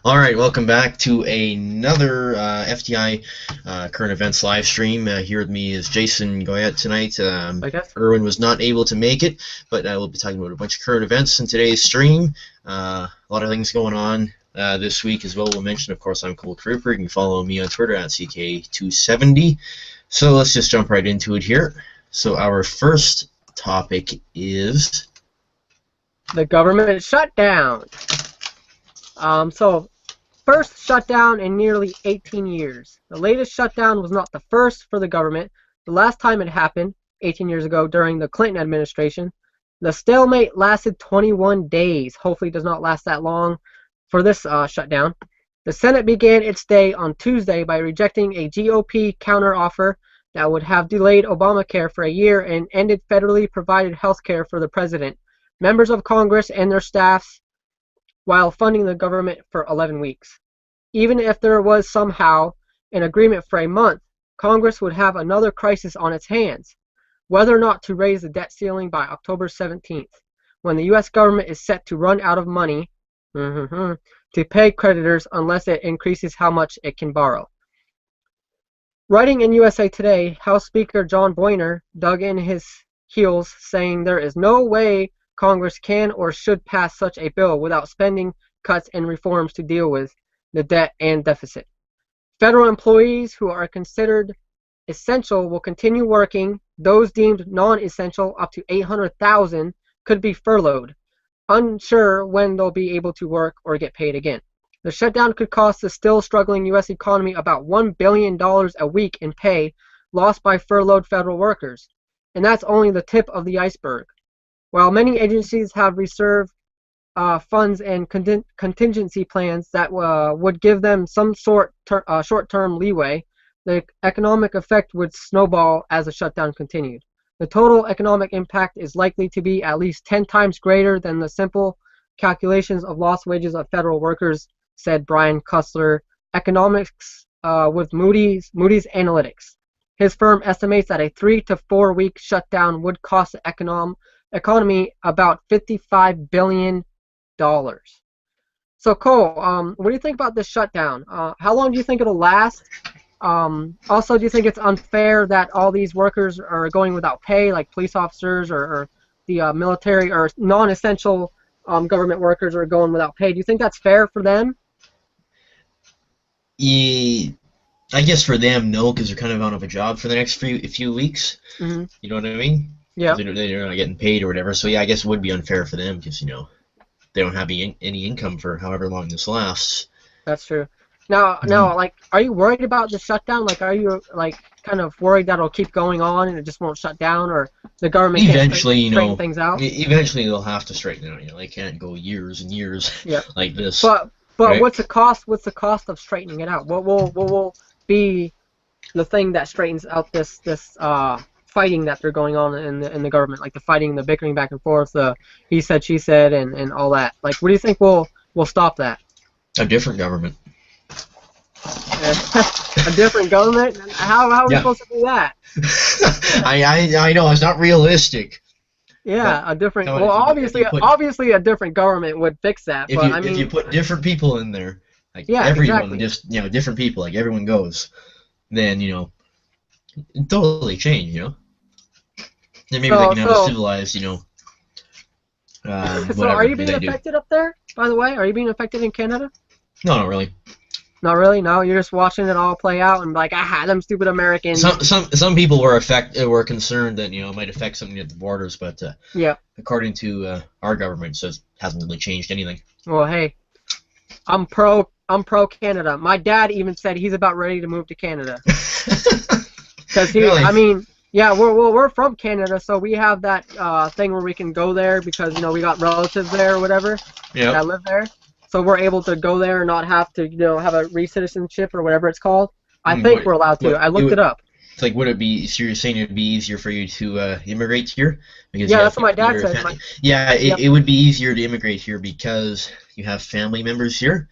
All right, welcome back to another FTI current events live stream. Here with me is Jason Goyette tonight. I guess. Erwin was not able to make it, but we'll be talking about a bunch of current events in today's stream. A lot of things going on this week as well. We'll mention, of course, I'm Cold Trooper. You can follow me on Twitter at CK270. So let's just jump right into it here. So our first topic is The government shutdown. So first shutdown in nearly 18 years. The latest shutdown was not the first for the government. The last time it happened, 18 years ago, during the Clinton administration, the stalemate lasted 21 days. Hopefully it does not last that long for this shutdown. The Senate began its day on Tuesday by rejecting a GOP counteroffer that would have delayed Obamacare for a year and ended federally provided health care for the president, members of Congress, and their staffs, while funding the government for 11 weeks. Even if there was somehow an agreement for a month, Congress would have another crisis on its hands: whether or not to raise the debt ceiling by October 17th, when the U.S. government is set to run out of money to pay creditors unless it increases how much it can borrow. Writing in USA Today, House Speaker John Boehner dug in his heels, saying there is no way Congress can or should pass such a bill without spending cuts and reforms to deal with the debt and deficit. Federal employees who are considered essential will continue working. Those deemed non-essential, up to 800,000, could be furloughed, unsure when they'll be able to work or get paid again. The shutdown could cost the still struggling U.S. economy about $1 billion a week in pay lost by furloughed federal workers. And that's only the tip of the iceberg. While many agencies have reserved funds and contingency plans that would give them some short-term leeway, the economic effect would snowball as the shutdown continued. The total economic impact is likely to be at least 10 times greater than the simple calculations of lost wages of federal workers, said Brian Kussler, economics with Moody's Analytics. His firm estimates that a 3 to 4 week shutdown would cost the economy about $55 billion. So Cole, what do you think about this shutdown? How long do you think it'll last? Also, do you think it's unfair that all these workers are going without pay, like police officers or the military or non-essential government workers are going without pay? Do you think that's fair for them? Yeah, I guess for them, no, because they're kind of out of a job for the next few weeks. Mm-hmm. You know what I mean? Yeah. They're not getting paid or whatever. So yeah, I guess it would be unfair for them because they don't have any income for however long this lasts. That's true. Now, like, are you worried about the shutdown? Like, are you kind of worried that it'll keep going on and it just won't shut down, or the government eventually, can't straighten things out? Eventually, they'll have to straighten it out. They can't go years and years like this. But right? What's the cost? What's the cost of straightening it out? What will be the thing that straightens out this fighting that they're going on in the government, like the fighting, the bickering back and forth, the he said, she said, and all that? Like, what do you think will stop that? A different government. A different government? How are we supposed to do that? I know it's not realistic. Yeah, a different. Well, obviously, a different government would fix that. If you put different people in there, like everyone, exactly. Just different people, like everyone goes, then it totally change. Then maybe they can have a civilized, So are you being affected up there? By the way, are you being affected in Canada? No, not really. Not really. No, you're just watching it all play out and like, them stupid Americans. Some people were concerned that it might affect something at the borders, but according to our government, it says it hasn't really changed anything. Well, hey, I'm pro Canada. My dad even said he's about ready to move to Canada. Because really? I mean, yeah, we're from Canada, so we have that thing where we can go there because we got relatives there or whatever that live there. So we're able to go there and not have to, have a re-citizenship or whatever it's called. I think we're allowed to. I looked it up. It's like, would it be? So you're saying it'd be easier for you to immigrate here? Because that's what my dad said. It would be easier to immigrate here because you have family members here.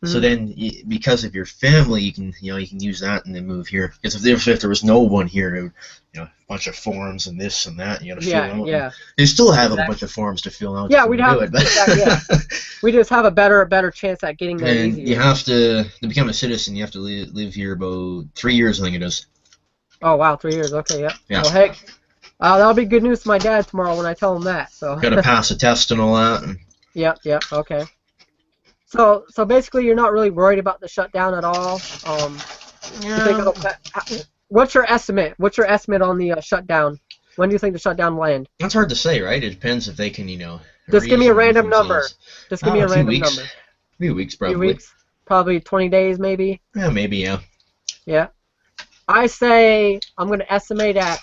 So then, because of your family, you can use that and then move here. Because if there was no one here, it would, a bunch of forms and this and that, you got to fill out. Yeah. You still have a bunch of forms to fill out. Yeah, we'd have to do it. We just have a better chance at getting there and easier. You have to become a citizen. You have to live here about 3 years, I think it is. Oh wow, 3 years. Okay, yeah. Yeah. Well, heck, that'll be good news to my dad tomorrow when I tell him that. So. Got to pass a test and all that. Yep. Okay. So basically, you're not really worried about the shutdown at all. What's your estimate? What's your estimate on the shutdown? When do you think the shutdown will end? That's hard to say, right? It depends if they can, Just give me a random number. Just give me a random number. A few weeks, probably. A few weeks? Probably 20 days, maybe? Yeah, maybe, yeah. Yeah. I say I'm going to estimate at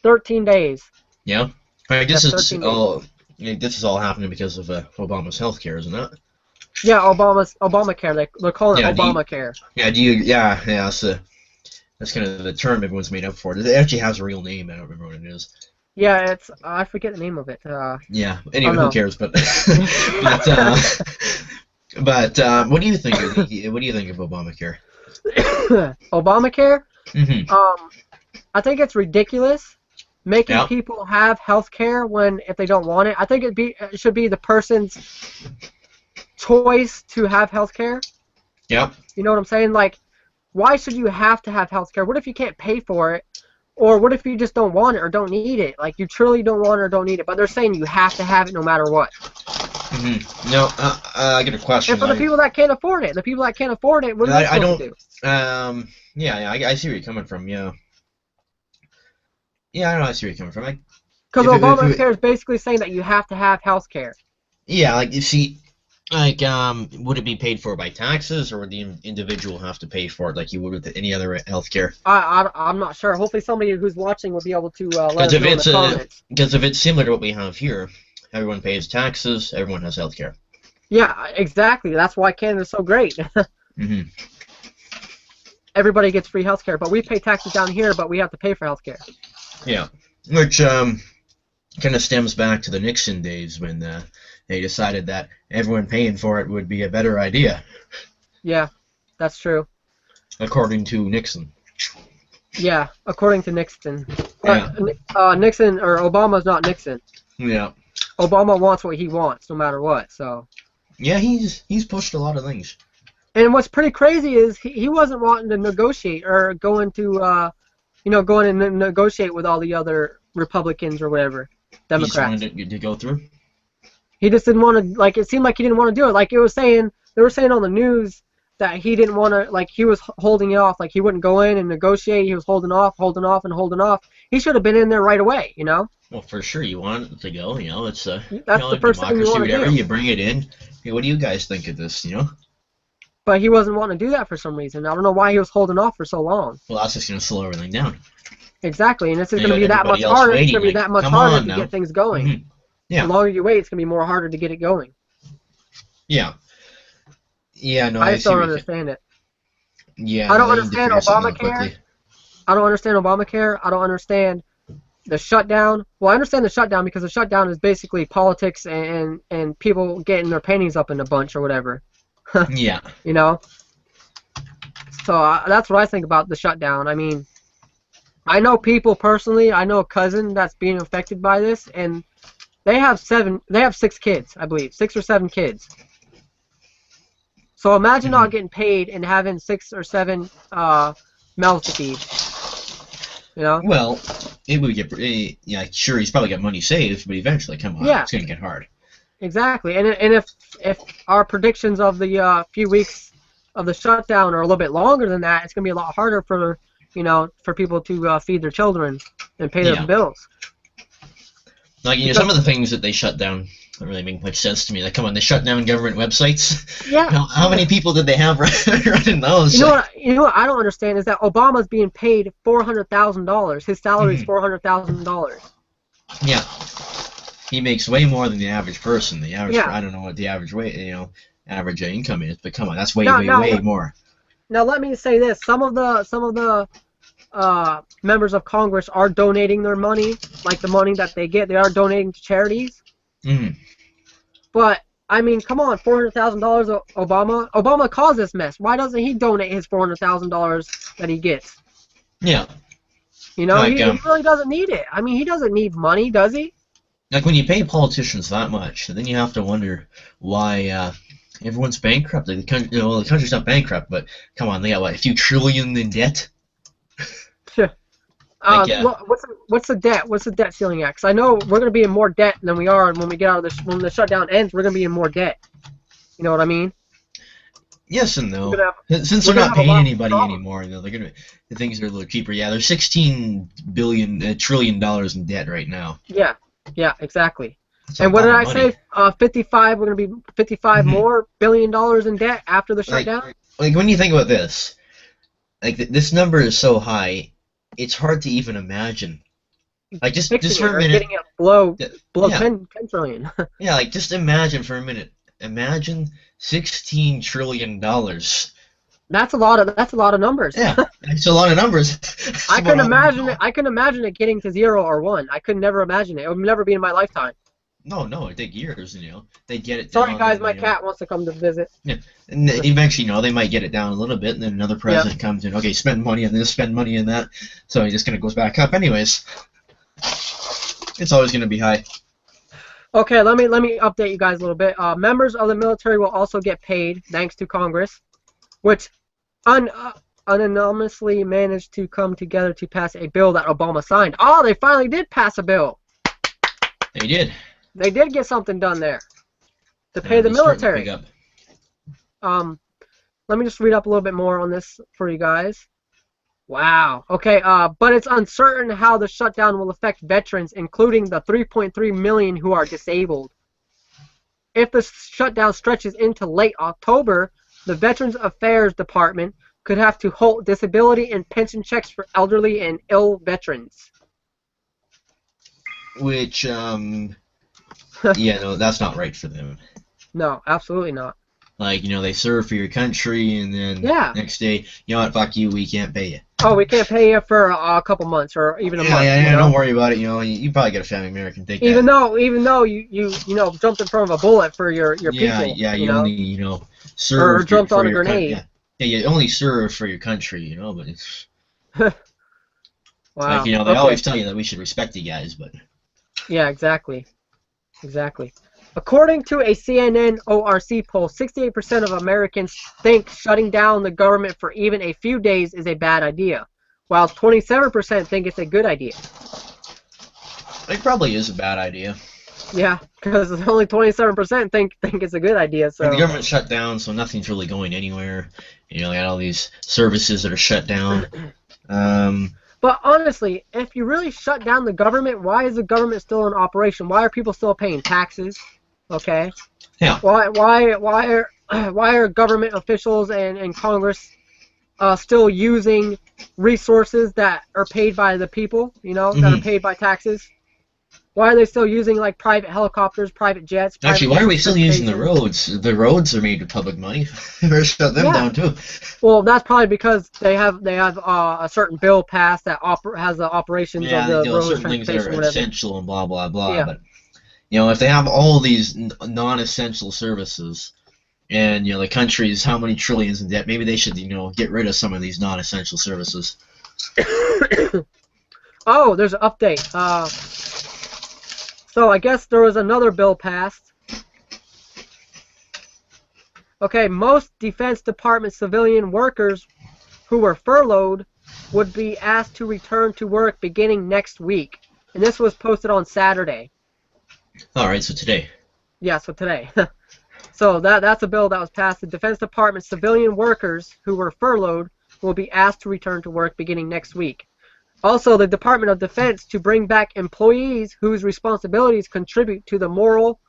13 days. Yeah? This is all happening because of Obama's health care, isn't it? Yeah, Obamacare. They're calling it Obamacare. That's kind of the term everyone's made up for. It actually has a real name. I don't remember what it is. Yeah, I forget the name of it. Yeah. Anyway, who cares? But what do you think? What do you think of Obamacare? Obamacare? Mm-hmm. I think it's ridiculous making people have health care if they don't want it. I think it should be the person's choice to have health care. Yep. You know what I'm saying? Like, why should you have to have health care? What if you can't pay for it? Or what if you just don't want it or don't need it? Like, you truly don't want it or don't need it, but they're saying you have to have it no matter what. Mm-hmm. No, I get a question. And for the people that can't afford it, what are they supposed to do? I see where you're coming from, yeah. Yeah, I know I see where you're coming from. Because Obamacare is basically saying that you have to have health care. Yeah, like, you see, like, would it be paid for by taxes, or would the individual have to pay for it like you would with any other healthcare? I'm not sure. Hopefully somebody who's watching will be able to let us know in the comments. Because if it's similar to what we have here, everyone pays taxes, everyone has healthcare. Yeah, exactly. That's why Canada's so great. Mm-hmm. Everybody gets free healthcare, but we pay taxes down here, but we have to pay for healthcare. Yeah, which kind of stems back to the Nixon days when they decided that everyone paying for it would be a better idea. Yeah, that's true. According to Nixon. Yeah, according to Nixon. Yeah. Nixon, or Obama's not Nixon. Yeah. Obama wants what he wants, no matter what, so. Yeah, he's pushed a lot of things. And what's pretty crazy is he wasn't wanting to negotiate or going and negotiate with all the other Republicans or whatever, Democrats. He just wanted to go through? He just didn't want to, like, it seemed like he didn't want to do it. Like, they were saying on the news that he didn't want to, like, he was holding it off. Like, he wouldn't go in and negotiate. He was holding off. He should have been in there right away, you know? Well, for sure, you want it to go, it's that's the first thing you want to do. You bring it in. Hey, what do you guys think of this, But he wasn't wanting to do that for some reason. I don't know why he was holding off for so long. Well, that's just going to slow everything down. Exactly, and it's just going to be that much harder. It's going to be that much harder to get things going. Mm-hmm. Yeah. The longer you wait, it's going to be more harder to get it going. Yeah. Yeah, no, I just don't understand it. Yeah. I don't understand Obamacare. I don't understand Obamacare. I don't understand the shutdown. Well, I understand the shutdown because the shutdown is basically politics and people getting their panties up in a bunch or whatever. Yeah. You know? So that's what I think about the shutdown. I mean, I know people personally. I know a cousin that's being affected by this, and they have 6 kids, I believe. 6 or 7 kids. So imagine not getting paid and having 6 or 7 mouths to feed. You know? Well, it would get, sure, he's probably got money saved, but eventually, come on, it's going to get hard. Exactly, and if our predictions of the few weeks of the shutdown are a little bit longer than that, it's going to be a lot harder for people to feed their children and pay their bills. Like, some of the things that they shut down don't really make much sense to me. Like, come on, they shut down government websites. Yeah. How many people did they have running those? You know what I don't understand is that Obama's being paid $400,000. His salary is $400,000. Yeah. He makes way more than the average person. The average, I don't know what the average average income is, but come on, that's way more. Now let me say this: some of the members of Congress are donating their money, like the money that they get, they are donating to charities. Mm. But I mean, come on, $400,000 Obama. Obama caused this mess. Why doesn't he donate his $400,000 that he gets? Yeah. You know, Like, he really doesn't need it. I mean, he doesn't need money, does he? Like when you pay politicians that much, then you have to wonder why everyone's bankrupt. Like the country, the country's not bankrupt, but come on, they got what, a few trillion in debt? What's the debt? What's the debt ceiling at? 'Cause I know we're going to be in more debt than we are when we get out of this. When the shutdown ends, we're going to be in more debt. You know what I mean? Yes and no. Since they're not paying anybody anymore, the things are a little cheaper. Yeah, there's $16 trillion in debt right now. Yeah, exactly. And what did I say? 55. We're going to be 55 more $billion in debt after the shutdown. Like when you think about this, like this number is so high, it's hard to even imagine. Like just for a minute, getting it below 10 trillion. Yeah, like just imagine for a minute. Imagine $16 trillion. That's a lot of numbers. Yeah, it's a lot of numbers. I couldn't imagine it getting to 0 or 1. I could never imagine it. It would never be in my lifetime. No, it'd take years, They get it down. Sorry, guys, and, my cat wants to come to visit. Yeah, and eventually, they might get it down a little bit, and then another president comes in. Okay, spend money on this, spend money on that. So it just kind of goes back up, anyways. It's always going to be high. Okay, let me update you guys a little bit. Members of the military will also get paid, thanks to Congress, which unanimously managed to come together to pass a bill that Obama signed. Oh, they finally did pass a bill. They did. They did get something done there to pay the military. Let me just read up a little bit more on this for you guys. Wow. Okay, but it's uncertain how the shutdown will affect veterans, including the 3.3 million who are disabled. If the shutdown stretches into late October, the Veterans Affairs Department could have to halt disability and pension checks for elderly and ill veterans. Which, that's not right for them. No, absolutely not. Like, they serve for your country, and then next day, you know what, fuck you, we can't pay you. Oh, we can't pay you for a couple months or even a month. Yeah, don't worry about it. You probably got a family member can take even that. Even though you jumped in front of a bullet for your people. Yeah, you only serve or jumped on a your grenade. Yeah, you only serve for your country, but it's wow. Like they always tell you that we should respect you guys, but yeah, exactly. According to a CNN ORC poll, 68% of Americans think shutting down the government for even a few days is a bad idea, while 27% think it's a good idea. It probably is a bad idea. Yeah, because only 27% think it's a good idea. So the government shut down, so nothing's really going anywhere. They got all these services that are shut down. But honestly, if you really shut down the government, why is the government still in operation? Why are people still paying taxes? Okay. Yeah. Why are government officials and Congress still using resources that are paid by the people? That are paid by taxes. Why are they still using like private helicopters, private jets? Actually, why are we still using the roads? The roads are made with public money. Better shut them down too. Well, that's probably because they have a certain bill passed that has the operations of the roads, certain things that are whatever. essential and blah blah blah. Yeah. But if they have all these non-essential services, and the country's how many trillions in debt, maybe they should get rid of some of these non-essential services. Oh, there's an update. So I guess there was another bill passed. Okay, most Defense Department civilian workers who were furloughed would be asked to return to work beginning next week. And this was posted on Saturday. Alright, so today. Yeah, so today. So that's a bill that was passed. The Defense Department civilian workers who were furloughed will be asked to return to work beginning next week. Also, the Department of Defense to bring back employees whose responsibilities contribute to the morale,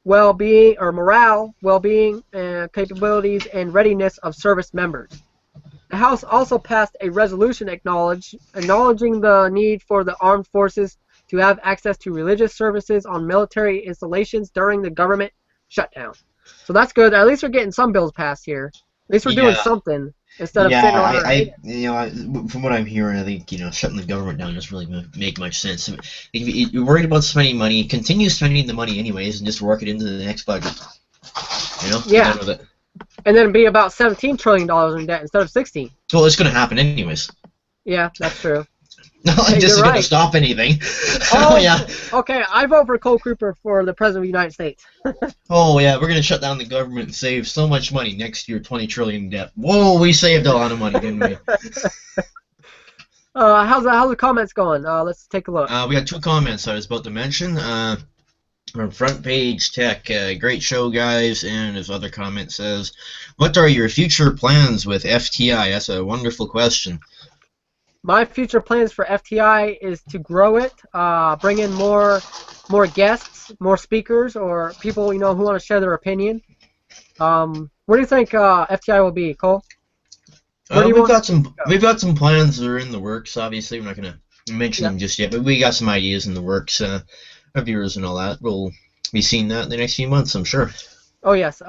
well-being, capabilities, and readiness of service members. The House also passed a resolution acknowledging the need for the armed forces to have access to religious services on military installations during the government shutdown. So that's good. At least we're getting some bills passed here. At least we're doing something. Instead of sitting on our from what I'm hearing, I think shutting the government down doesn't really make much sense. If you're worried about spending money, continue spending the money anyways, and just work it into the next budget. You know? Yeah. Done with it. And then be about $17 trillion in debt instead of 16. Well, it's going to happen anyways. Yeah, that's true. Not like this is going to stop anything. Oh, yeah. Okay, I vote for Cole Cooper for the President of the United States. Oh, yeah, we're going to shut down the government and save so much money next year, $20 trillion in debt. Whoa, we saved a lot of money, didn't we? How's the comments going? Let's take a look. We got 2 comments I was about to mention. From Front Page Tech, great show, guys. And his other comment says, what are your future plans with FTI? That's a wonderful question. My future plans for FTI is to grow it, bring in more guests, more speakers, or people who want to share their opinion. Where do you think FTI will be, Cole? We've got some plans that are in the works. Obviously, we're not going to mention them just yet, but we got some ideas in the works. Our viewers and all that will be seeing that in the next few months, I'm sure. Oh yes.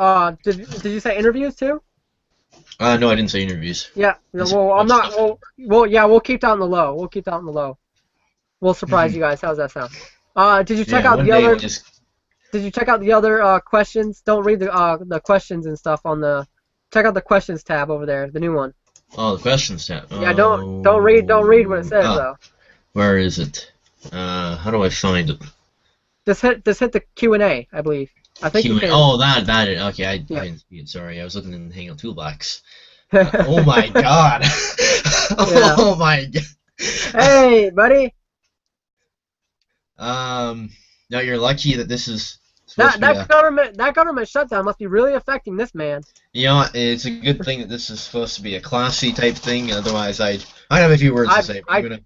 Did you say interviews too? No, I didn't say interviews. Yeah. Well, I'm not. Well, yeah. We'll keep that on the low. We'll surprise you guys. How's that sound? Did you check out the other? Did you check out the other questions? Don't read the questions and stuff on the. Check out the questions tab over there, the new one. Oh, the questions tab. Yeah. Don't read what it says though. Where is it? How do I find it? Just hit the Q&A, I believe. I think you can. Oh, that okay. I didn't see it. Sorry, I was looking in the Hangout Toolbox. Oh my God! Oh my God! Hey, buddy. Now you're lucky that this is. That government shutdown must be really affecting this man. You know, it's a good thing that this is supposed to be a classy type thing. Otherwise, I'd have a few words to say. I'm gonna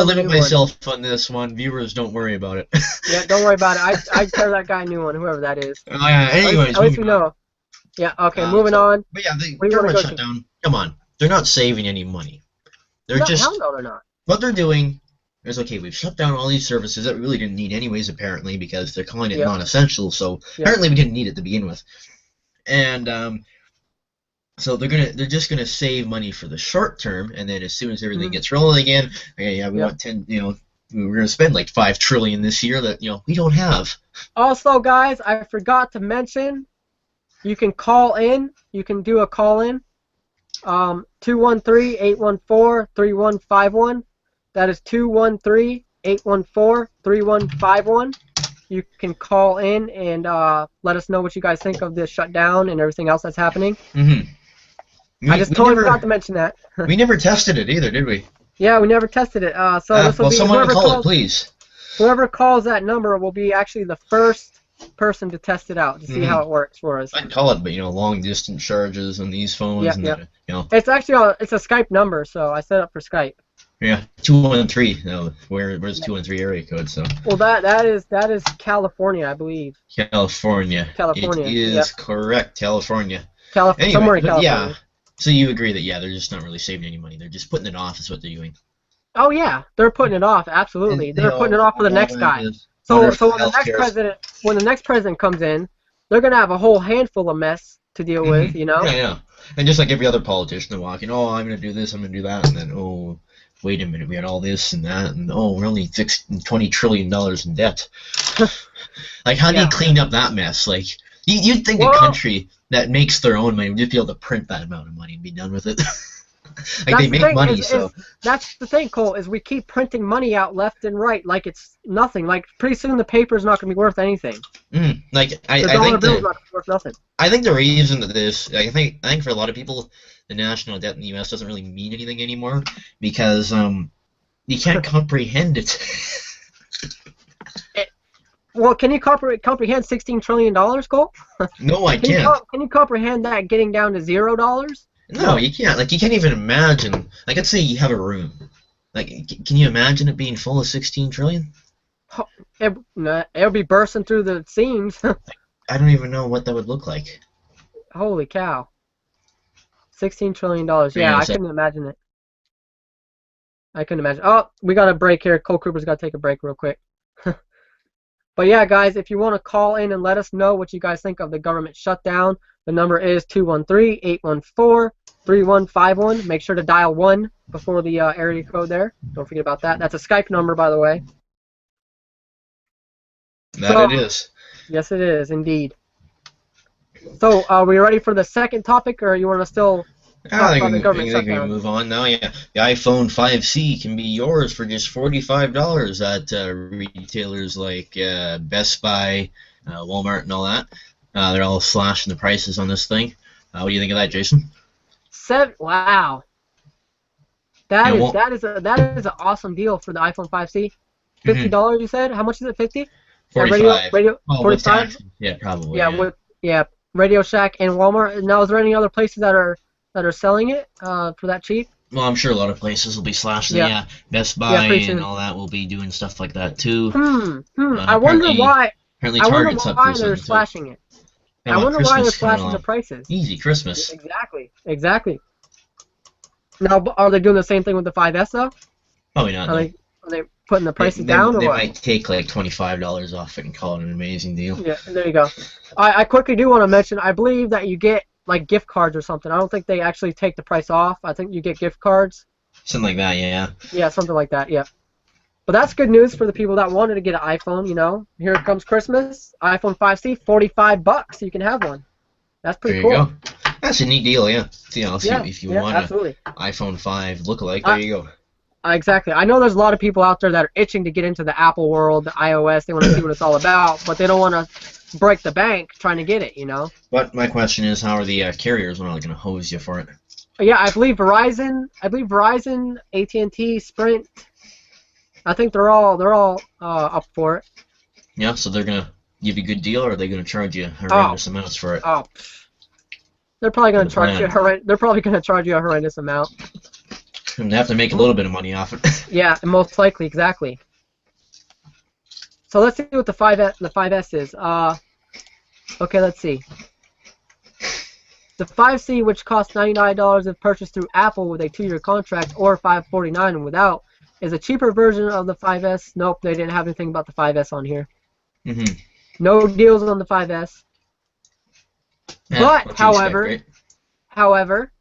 limit myself on this one. Viewers, don't worry about it. Yeah, don't worry about it. I'd tear that guy a new one, whoever that is. Oh, yeah. Anyways, at least we know. Yeah. Okay. Moving on. But yeah, the government shutdown. Come on, they're not saving any money. They're just. Hell no, they're not. What they're doing is okay. We've shut down all these services that we really didn't need anyways, apparently, because they're calling it non-essential. So apparently we didn't need it to begin with, and so they're just gonna save money for the short term, and then as soon as everything gets rolling again, okay, we want 10. We're gonna spend like $5 trillion this year that we don't have. Also, guys, I forgot to mention, you can call in. You can do a call in. 213-814-3151. That is 213-814-3151. You can call in and let us know what you guys think of this shutdown and everything else that's happening. I just totally forgot to mention that. We never tested it either, did we? Yeah, we never tested it. So this will be someone call it, please. Whoever calls that number will be actually the first person to test it out to see how it works for us. I'd call it, but long distance charges on these phones. It's actually it's a Skype number, so I set up for Skype. Yeah, 213. No, where's 213 area code? So. Well, that is California, I believe. California. It is correct, California. Anyway, somewhere in California. Yeah. So you agree that they're just not really saving any money. They're just putting it off. Is what they're doing. Oh yeah, they're putting it off. Absolutely, they're putting it off for the next guy. So when the next president comes in, they're gonna have a whole handful of mess to deal with. Yeah. And just like every other politician, they're walking. Oh, I'm gonna do this. I'm gonna do that, and then wait a minute, we had all this and that, and we're only fixing $20 trillion in debt. Like, how do you clean up that mess? Like, you'd think a country that makes their own money would just be able to print that amount of money and be done with it. Like, they make money, so. That's the thing, Cole, is we keep printing money out left and right like it's nothing. Like, pretty soon the paper's not going to be worth anything. Like, I think dollar bill's not going to be worth nothing. I think the reason that this, I think for a lot of people, the national debt in the U.S. doesn't really mean anything anymore because you can't comprehend it. Well, can you comprehend $16 trillion, Cole? No, I can't. Can you comprehend that getting down to $0? No, you can't. Like, you can't even imagine. Like, let's say you have a room. Like, can you imagine it being full of 16 trillion? It'll be bursting through the seams. I don't even know what that would look like. Holy cow. $16 trillion. Yeah, I couldn't imagine it. Oh, we got a break here. Cole Cooper's got to take a break real quick. But yeah, guys, if you want to call in and let us know what you guys think of the government shutdown, the number is 213-814-3151. Make sure to dial 1 before the area code there. Don't forget about that. That's a Skype number, by the way. It is. Yes, it is, indeed. So, are we ready for the second topic, or you want to still talk I about the think government we can shutdown? move on now. Yeah, the iPhone 5C can be yours for just $45 at retailers like Best Buy, Walmart, and all that. They're all slashing the prices on this thing. What do you think of that, Jason? Wow, You know, that is an awesome deal for the iPhone 5C. mm-hmm, $50, you said? How much is it? 50? At 45. Oh, with 45? taxes, yeah, probably, Yeah, yeah. with yeah, Radio Shack and Walmart. Now, is there any other places that are selling it for that cheap? Well, I'm sure a lot of places will be slashing it. Yeah, Yeah, Best yeah, Buy pretty and soon. all that will be doing stuff like that too. I wonder Apparently, why. apparently I wonder Target's up for why they're something too. slashing it. They I want wonder why they're Christmas coming slashing the along. prices. Easy Christmas. Exactly, exactly. Now, are they doing the same thing with the 5S though? Probably not, Are no. they putting the They, prices they, down or they what? might take like $25 off it and call it an amazing deal. Yeah, there you go. I quickly do want to mention, I believe that you get like gift cards or something. I don't think they actually take the price off. I think you get gift cards. Something like that, yeah. Yeah, something like that. Yeah. But that's good news for the people that wanted to get an iPhone. Here comes Christmas. iPhone 5C, $45. You can have one. That's There pretty you cool. go. That's a neat deal, yeah. Yeah, If you yeah, want an absolutely. iPhone 5 lookalike, there I, you go. exactly. I know there's a lot of people out there that are itching to get into the Apple world, the iOS. They want to see what it's all about, but they don't want to break the bank trying to get it. But my question is, how are the carriers not going to hose you for it? Yeah, I believe Verizon, AT&T, Sprint. I think they're all up for it. Yeah, so they're going to give you a good deal, or are they going to charge you Oh, horrendous amounts for it? oh, they're probably For going the to charge you plan. they're probably going to charge you a horrendous amount. And they have to make a little bit of money off it. Yeah, most likely, exactly. So let's see what the 5S is. Okay, let's see. The 5C, which costs $99 if purchased through Apple with a 2-year contract, or $549 without, is a cheaper version of the 5S. Nope, they didn't have anything about the 5S on here. Mm-hmm. No deals on the 5S. Yeah, But, what you expect, right? however,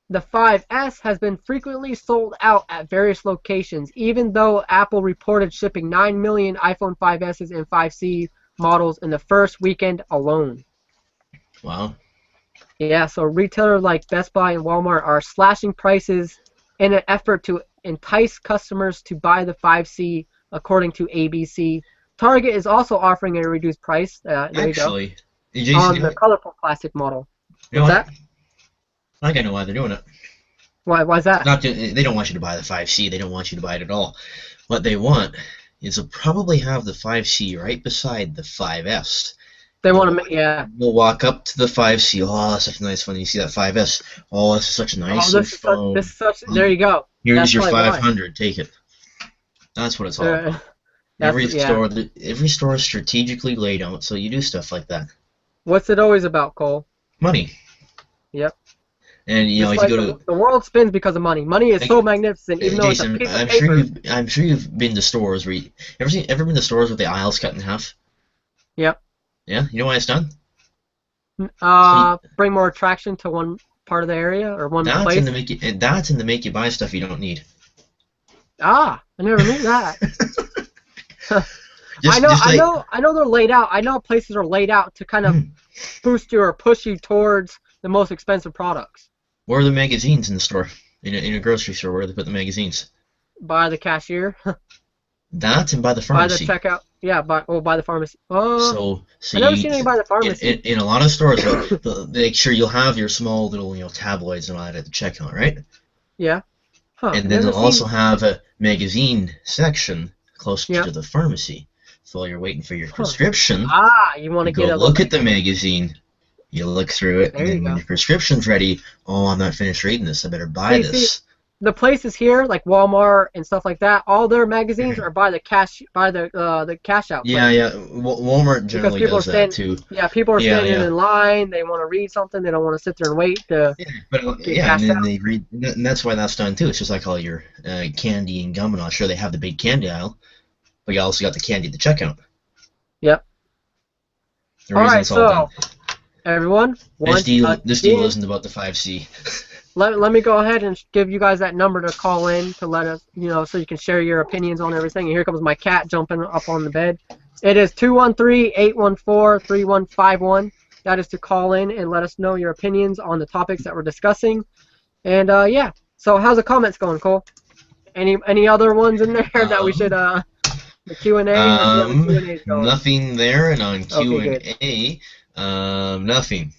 the 5S has been frequently sold out at various locations, even though Apple reported shipping 9 million iPhone 5Ss and 5C models in the first weekend alone. Wow. Yeah, so retailers like Best Buy and Walmart are slashing prices in an effort to entice customers to buy the 5C, according to ABC. Target is also offering a reduced price. There Actually, you go. On the colorful classic model. you know What's what? that? I think I know why they're doing it. Why's that? They don't want you to buy the 5C. They don't want you to buy it at all. What they want is to probably have the 5C right beside the 5S. They want to, yeah. You'll walk up to the 5C. Oh, that's such a nice phone. You see that 5S. Oh, this is such a nice phone. There you go. Here's That's your what I 500. Take it. That's what it's all about. Every store is strategically laid out, so you do stuff like that. What's it always about, Cole? Money. Yep. And if you go to the world spins because of money. Money is so magnificent, even though Jason, it's a piece of paper. I'm sure you've been to stores where ever been to stores with the aisles cut in half? Yep. Yeah, you know why it's done? Bring more attraction to one part of the area or one place. That's in to make you buy stuff you don't need. Ah, I never knew that. I know they're laid out. I know places are laid out to kind of boost you or push you towards the most expensive products. Where are the magazines in the store? In a grocery store, where do they put the magazines? By the cashier. That and by the pharmacy. By the checkout. Yeah, by the pharmacy. Oh. So I've never seen any by the pharmacy. In a lot of stores, they make sure you'll have your small little tabloids and all that at the checkout, right? Yeah. Huh, and then they'll also have a magazine section closer to the pharmacy. So while you're waiting for your prescription, you want to get a look at the magazine. You look through it, and then when your prescription's ready, I'm not finished reading this. I better buy this. The places here, like Walmart and stuff like that, all their magazines are by the cash out. Yeah. Walmart generally does that too. Yeah, people are standing in line. They want to read something. They don't want to sit there and wait to. And then they read, and that's why that's done too. It's just like all your candy and gum and all. Sure, they have the big candy aisle, but you also got the candy at the checkout. Yep. All right, so everyone, this deal isn't about the 5C. Let me go ahead and give you guys that number to call in to let us, so you can share your opinions on everything. And here comes my cat jumping up on the bed. It is 213-814-3151. That is to call in and let us know your opinions on the topics that we're discussing. And yeah, so how's the comments going, Cole? Any other ones in there that we should the Q&A? Or the Q&A's going? Nothing there, and on Okay, Q&A, nothing.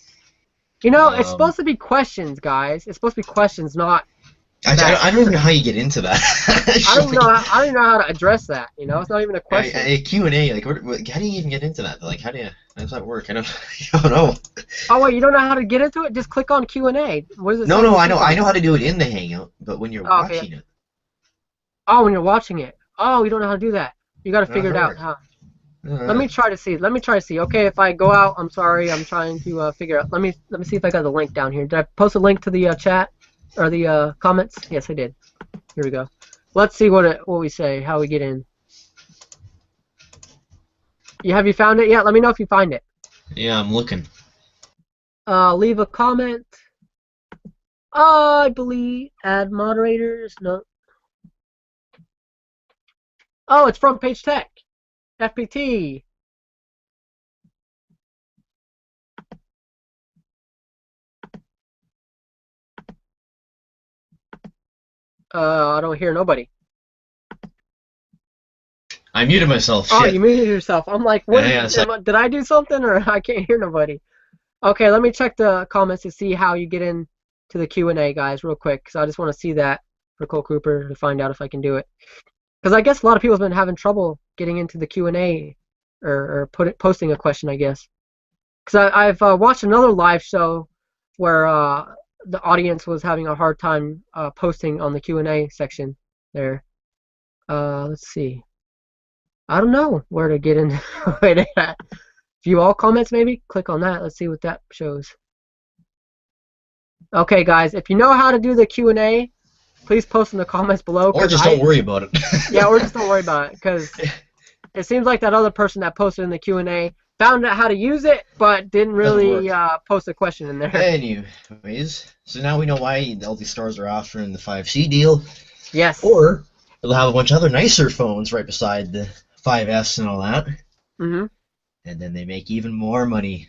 You know, it's supposed to be questions, guys. It's supposed to be questions, not. I don't even know how you get into that. I don't know how to address that. You know, it's not even a question. A Q&A, like, how do you even get into that? Like, how does that work? I don't know. Oh wait, you don't know how to get into it? Just click on Q&A. What is it? No, I know how to do it in the Hangout, but when you're watching it. Oh, when you're watching it. Oh, you don't know how to do that. You got to figure it out, huh? Let me try to see. Okay, if I go out, I'm sorry. I'm trying to figure out. Let me see if I got the link down here. Did I post a link to the chat or the comments? Yes, I did. Here we go. Let's see what we say. How we get in. Have you found it yet? Let me know if you find it. Yeah, I'm looking. Leave a comment. I believe add moderators. No. Oh, it's from Page Tech. FPT. I don't hear nobody. I muted myself. Oh, shit. You muted yourself. I'm like, what? Did I do something, or I can't hear nobody? Okay, let me check the comments to see how you get in to the Q&A, guys, real quick, because I just want to see that for Cole Cooper to find out if I can do it. Because I guess a lot of people have been having trouble getting into the Q&A or posting a question, I guess. Because I've watched another live show where the audience was having a hard time posting on the Q&A section there. Let's see. I don't know where to get in. View all comments, maybe? Click on that. Let's see what that shows. Okay, guys, if you know how to do the Q&A, please post in the comments below. Or just don't worry about it. Yeah, or just don't worry about it, because it seems like that other person that posted in the Q&A found out how to use it, but didn't really post a question in there. Anyways, so now we know why all these stores are offering the 5C deal. Yes. Or they'll have a bunch of other nicer phones right beside the 5S and all that. Mm-hmm. And then they make even more money.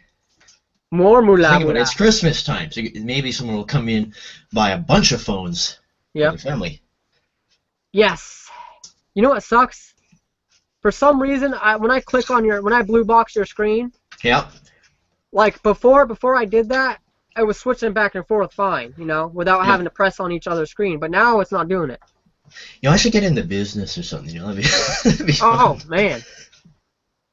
More moolah. Think about it, it's Christmas time, so maybe someone will come in, buy a bunch of phones for their family. Yes. You know what sucks? For some reason, when I click on when I blue box your screen. Yeah. Like before I did that, I was switching back and forth fine, you know, without having to press on each other's screen. But now it's not doing it. You know, I should get into business or something. You know, that'd be fun. Oh man,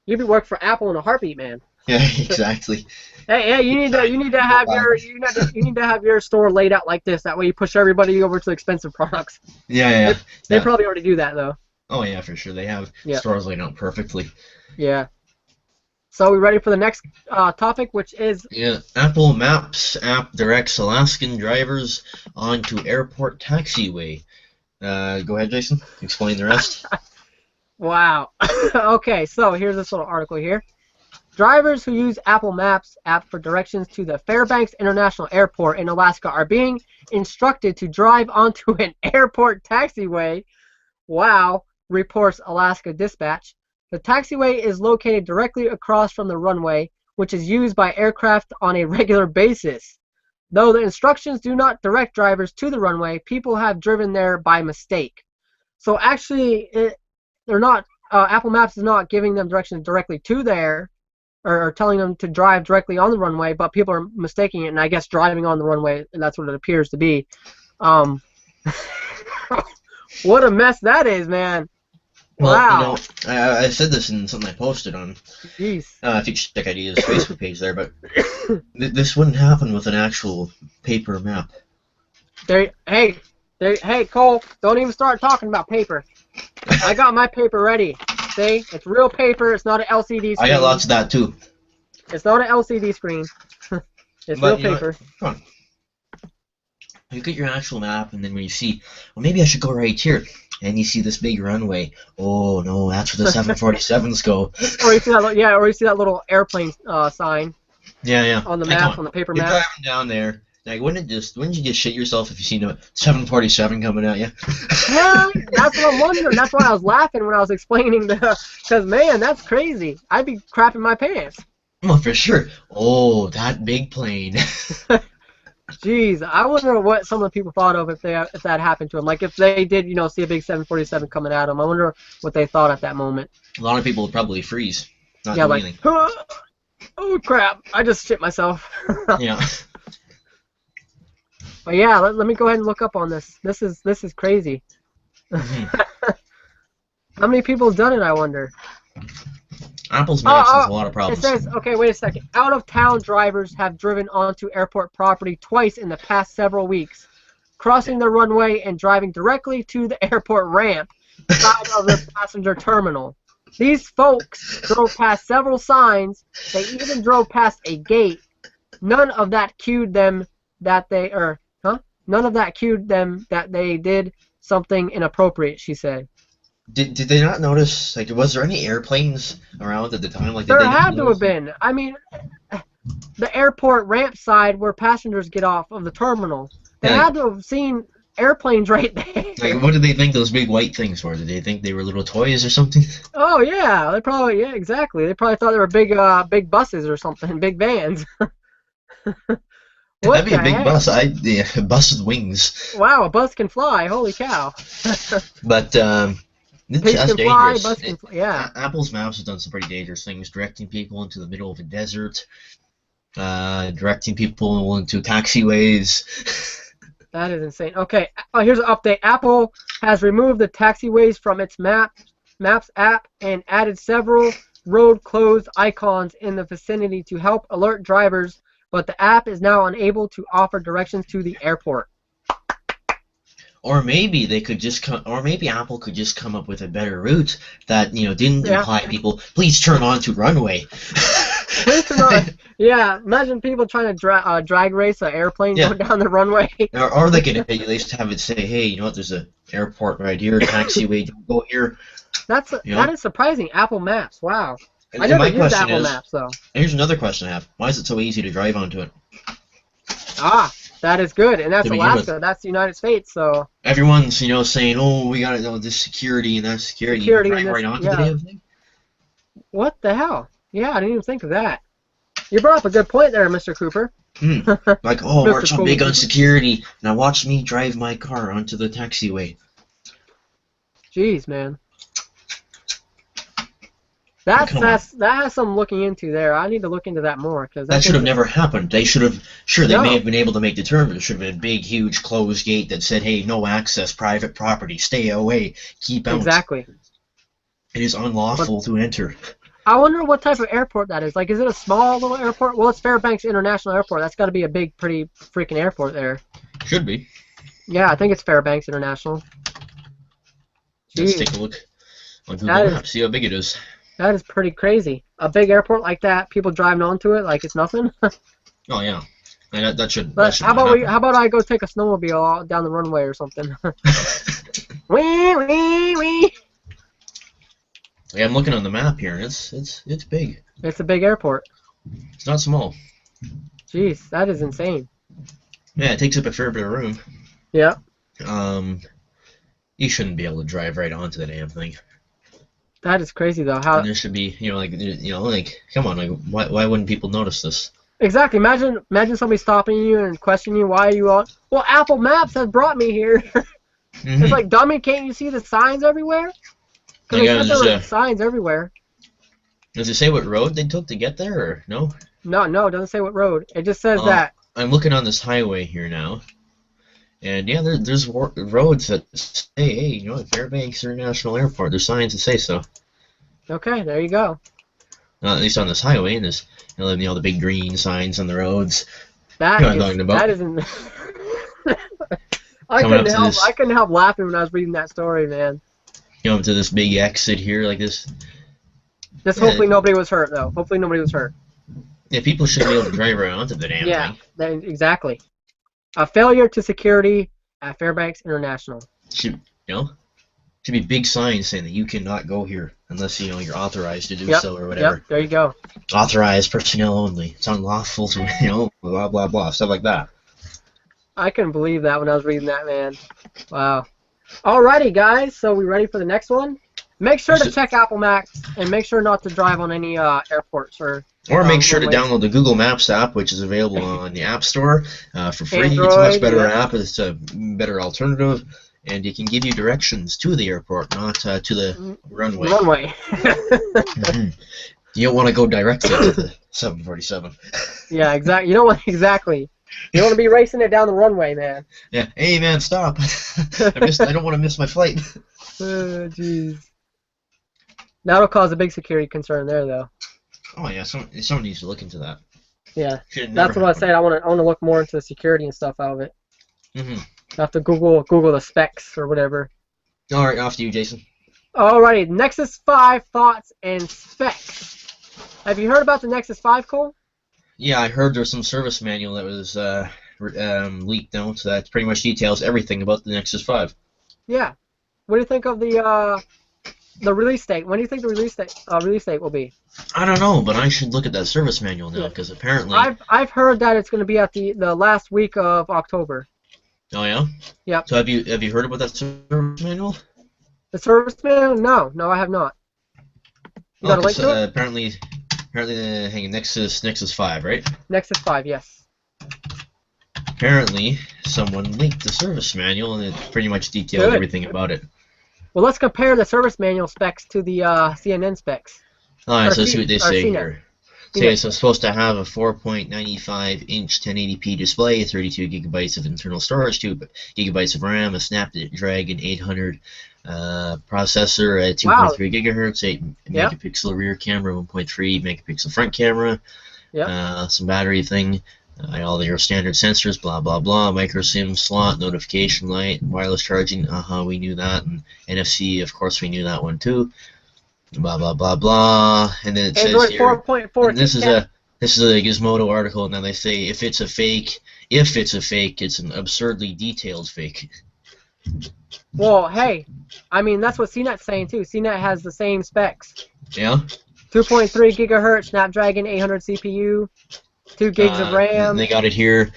you'd be working for Apple in a heartbeat, man. Yeah, exactly. Hey, you need to have your store laid out like this. That way, you push everybody over to expensive products. Yeah. They probably already do that though. Oh yeah, for sure. They have stores laid out perfectly. Yeah. So we ready for the next topic, which is Apple Maps app directs Alaskan drivers onto airport taxiway. Go ahead, Jason. Explain the rest. Wow. Okay, so here's this little article here. Drivers who use Apple Maps app for directions to the Fairbanks International Airport in Alaska are being instructed to drive onto an airport taxiway. Wow, reports Alaska Dispatch. The taxiway is located directly across from the runway, which is used by aircraft on a regular basis. Though the instructions do not direct drivers to the runway, people have driven there by mistake. So actually, they're not. Apple Maps is not giving them directions directly to there, or telling them to drive directly on the runway, but people are mistaking it, and I guess driving on the runway, and that's what it appears to be. What a mess that is, man. Well, wow. You know, I said this in something I posted on. Jeez. If you check Idea's Facebook page there, but this wouldn't happen with an actual paper map. Hey, Cole, don't even start talking about paper. I got my paper ready. See, it's real paper. It's not an LCD screen. I got lots of that too. It's not an LCD screen. It's real paper. Come on. You get your actual map, and then when you see, well, maybe I should go right here, and you see this big runway. Oh no, that's where the 747s go. Or you see that, or you see that little airplane sign. Yeah. On the map, on the paper map. You're driving down there. Like, wouldn't you just shit yourself if you seen a 747 coming at you? Yeah, that's what I'm wondering. That's why I was laughing when I was explaining because man, that's crazy. I'd be crapping my pants. Well, for sure. Oh, that big plane. Jeez, I wonder what some of the people thought of if that happened to them. Like if they did, see a big 747 coming at them. I wonder what they thought at that moment. A lot of people would probably freeze, not Yeah, do like, anything. oh crap, I just shit myself. Yeah. But yeah, let me go ahead and look up on this. This is crazy. Mm-hmm. How many people have done it, I wonder? Apple's Maps has a lot of It problems. says, okay, wait a second. Out-of-town drivers have driven onto airport property twice in the past several weeks, crossing the runway and driving directly to the airport ramp side of the passenger terminal. These folks drove past several signs. They even drove past a gate. None of that cued them that they did something inappropriate, she said. Did they not notice, like, was there any airplanes around at the time? Like, did There they not had to have notice? been. I mean, the airport ramp side where passengers get off of the terminal. They Yeah. had to have seen airplanes right there. Like, what did they think those big white things were? Did they think they were little toys or something? Oh yeah, yeah, exactly. They probably thought they were big buses or something, big vans. What That'd be the a big heck? bus. A bus with wings. Wow, a bus can fly. Holy cow. But Pigs that's can fly, dangerous. bus can fly. Yeah. Apple's Maps has done some pretty dangerous things, directing people into the middle of a desert, directing people into taxiways. That is insane. Okay, here's an update. Apple has removed the taxiways from its Maps app and added several road closed icons in the vicinity to help alert drivers, but the app is now unable to offer directions to the airport. Or maybe they could just or maybe Apple could just come up with a better route that didn't imply people, please turn onto runway. Yeah, imagine people trying to drag race an airplane going down the runway. Or they could at least have it say, hey, you know what? There's an airport right here, taxiway. Don't go here. That is surprising. Apple Maps. Wow. I And never my used question Apple is, Maps though. here's another question I have: why is it so easy to drive onto it? Ah, that is good, and that's To begin Alaska. with. That's the United States. So Everyone's saying, oh, we got this security and that security. You can drive right onto the damn thing. what the hell? Yeah, I didn't even think of that. You brought up a good point there, Mr. Cooper. Like, oh, we're Mr. so Cool. big on security. Now watch me drive my car onto the taxiway. Jeez, man. That has some looking into there. I need to look into that more because That should have never happened. They should have, they No. may have been able to make the turn, but there should have been a big, huge closed gate that said, hey, no access, private property, stay away, keep out. Exactly. It is unlawful to enter. I wonder what type of airport that is. Like, is it a small little airport? Well, it's Fairbanks International Airport. That's got to be a big, pretty freaking airport there. Should be. Yeah, I think it's Fairbanks International. Let's Jeez. take a look on Google That is- Maps, see how big it is. That is pretty crazy. A big airport like that, people driving onto it like it's nothing. Oh, yeah. And that should. But how about I go take a snowmobile down the runway or something? Wee wee wee. Yeah, I'm looking on the map here, and it's big. It's a big airport. It's not small. Jeez, that is insane. Yeah, it takes up a fair bit of room. Yeah. You shouldn't be able to drive right onto the damn thing. That is crazy though. How And there should be, come on, like, why wouldn't people notice this? exactly? Imagine somebody stopping you and questioning you, why are you on? Well, Apple Maps has brought me here. It's like, dummy, can't you see the signs everywhere? Because Yeah, they said there were signs everywhere. Does it say what road they took to get there, or no? No, it doesn't say what road. It just says that. I'm looking on this highway here now, and yeah, there's roads that say, hey, Fairbanks International Airport. There's signs that say so. Okay, there you go. At least on this highway, and there's the big green signs on the roads. That You know what I'm talking about. That isn't. Coming up to I couldn't help laughing when I was reading that story, man. To this big exit here, like this. Hopefully nobody was hurt though. Hopefully nobody was hurt. Yeah, people should be able to drive around onto the damn thing. Exactly. A failure to security at Fairbanks International. Should be big signs saying that you cannot go here unless you're authorized to do so or whatever. Yep, there you go. Authorized personnel only. It's unlawful to blah blah blah, stuff like that. I couldn't believe that when I was reading that, man. Wow. Alrighty, guys. So we ready for the next one? Make sure to check Apple Maps and make sure not to drive on any airports or. Or make sure to runways. download the Google Maps app, which is available on the App Store for free. Android, it's a much better yeah. app. It's a better alternative, and it can give you directions to the airport, not to the runway. Runway. You don't want to go directly to the 747. Yeah, exactly. You don't want exactly. You don't want to be racing it down the runway, man. Yeah. Hey, man, stop! I don't want to miss my flight. Oh, jeez. That'll cause a big security concern there, though. Oh yeah, someone needs to look into that. Yeah, that's what I said. I want to look more into the security and stuff out of it. Mm-hmm. I have to Google the specs or whatever. All right, off to you, Jason. Alrighty, Nexus 5 thoughts and specs. Have you heard about the Nexus 5, Cole? Yeah, I heard there's some service manual that was leaked out, so that pretty much details everything about the Nexus 5. Yeah. What do you think of the release date? When do you think the release date will be? I don't know, but I should look at that service manual now, because apparently... I've heard that it's going to be at the last week of October. Oh, yeah? Yeah. So have you heard about that service manual? The service manual? No, I have not. You got a link to it? Apparently hang on, Nexus 5, right? Nexus 5, yes. Apparently, someone leaked the service manual, and it pretty much details everything about it. Well, let's compare the service manual specs to the CNN specs. Alright, so let's see what they say CNET. here. So it's supposed to have a 4.95-inch 1080p display, 32 gigabytes of internal storage, 2 gigabytes of RAM, a Snapdragon 800 processor at 2.3 gigahertz, 8 megapixel rear camera, 1.3 megapixel front camera, some battery thing, all your standard sensors, blah blah blah, micro SIM slot, notification light, wireless charging, we knew that, and NFC, of course, we knew that one too. Blah blah blah blah, and then it Android says here, 4.4. this is a Gizmodo article, and then they say if it's a fake, it's an absurdly detailed fake. Well, hey, I mean that's what CNET's saying too. CNET has the same specs. Yeah. 2.3 gigahertz Snapdragon 800 CPU, 2 gigs of RAM. They got it here.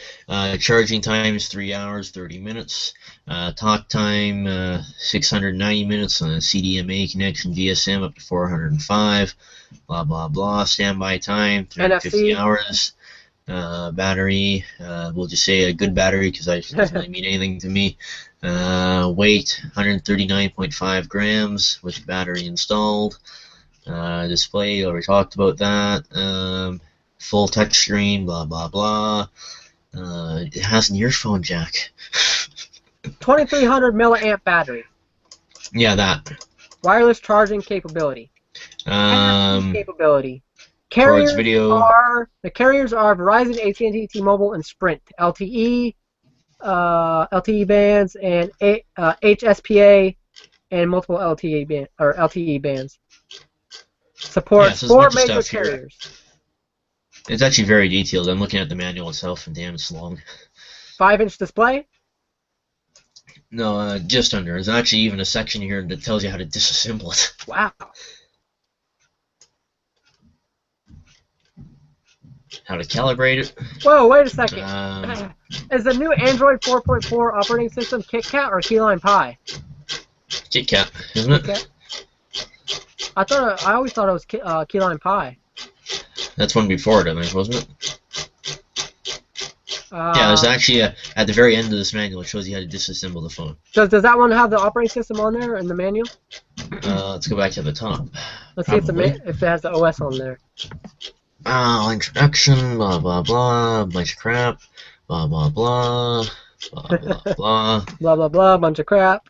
Charging time is 3 hours 30 minutes. Talk time 690 minutes on a CDMA connection, GSM up to 405. Blah blah blah. Standby time 350 hours. Battery, we'll just say a good battery because it doesn't really mean anything to me. Weight 139.5 grams with battery installed. Display, already talked about that. Full touchscreen, blah blah blah. It has an earphone jack. 2300 milliamp battery. Yeah, that. Wireless charging capability. Capability. Carriers are Verizon, AT&T, T-Mobile, and Sprint. LTE, LTE bands, and HSPA, and multiple LTE bands. Supports 4 major carriers. It's actually very detailed. I'm looking at the manual itself, and damn, it's long. 5-inch display? No, just under. There's actually even a section here that tells you how to disassemble it. Wow. How to calibrate it. Whoa, wait a second. Is the new Android 4.4 operating system KitKat or Key Lime Pie? KitKat, isn't it? I always thought it was Key Lime Pie. That's one before it, I think, wasn't it? Yeah, there's actually at the very end of this manual, it shows you how to disassemble the phone. Does that one have the operating system on there in the manual? Let's go back to the top. Let's see if it has the OS on there. Introduction, blah blah blah, bunch of crap, blah blah blah, blah blah blah, blah blah blah, bunch of crap.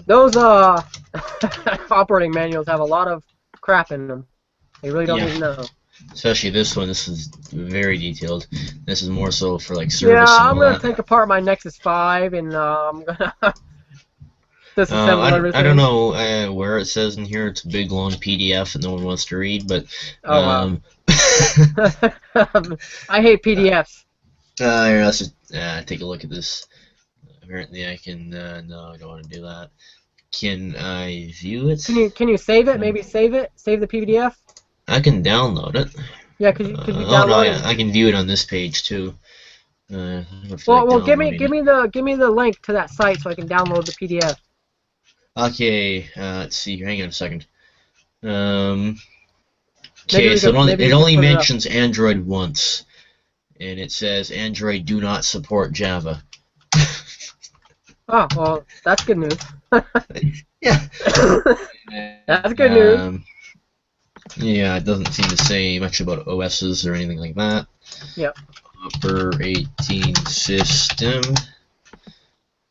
Those operating manuals have a lot of crap in them. They really don't even know. Especially this one. This is very detailed. This is more so for like service. Yeah, I'm gonna take apart my Nexus 5 and I'm gonna disassemble everything. I don't know where it says in here. It's a big long PDF that no one wants to read, but wow. I hate PDFs. Here, let's just take a look at this. Apparently, I can. No, I don't want to do that. Can I view it? Can you save it? Maybe save it. Save the PDF. I can download it. Yeah, could you download it? I can view it on this page too. I don't feel Well, like downloading it. give me the link to that site so I can download the PDF. Okay, let's see here. Hang on a second. Um, okay, so Maybe it we could only put it up. mentions Android once, and it says Android do not support Java. Oh, well, that's good news. Yeah. That's good news. Yeah, it doesn't seem to say much about OSs or anything like that. Yep. Operating system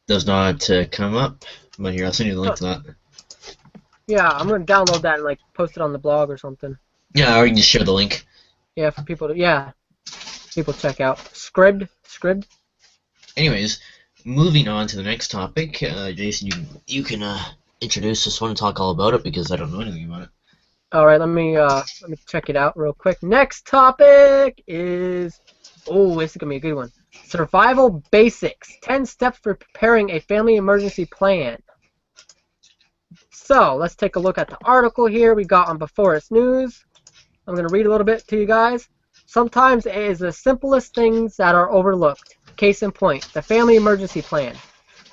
does not come up. But here, I'll send you the link to that. Yeah, I'm gonna download that and like post it on the blog or something. Yeah, or you can just share the link. Yeah, for people to people check out. Scribd. Anyways, moving on to the next topic, Jason, you can introduce this one and talk all about it because I don't know anything about it. All right, let me check it out real quick. Next topic is this is gonna be a good one. Survival basics. 10 steps for preparing a family emergency plan. So let's take a look at the article here we got on Before It's News. I'm gonna read a little bit to you guys. Sometimes it is the simplest things that are overlooked. Case in point, the family emergency plan.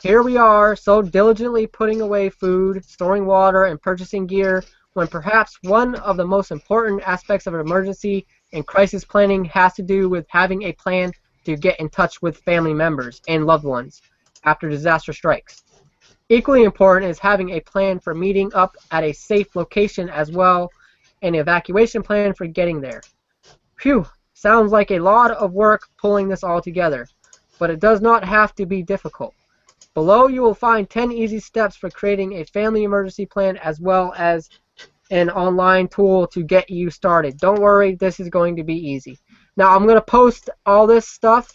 Here we are, so diligently putting away food, storing water, and purchasing gear, when perhaps one of the most important aspects of an emergency and crisis planning has to do with having a plan to get in touch with family members and loved ones after disaster strikes. Equally important is having a plan for meeting up at a safe location as well, and an evacuation plan for getting there. Phew, sounds like a lot of work pulling this all together, but it does not have to be difficult. Below you will find 10 easy steps for creating a family emergency plan as well as an online tool to get you started. Don't worry, this is going to be easy. Now I'm going to post all this stuff,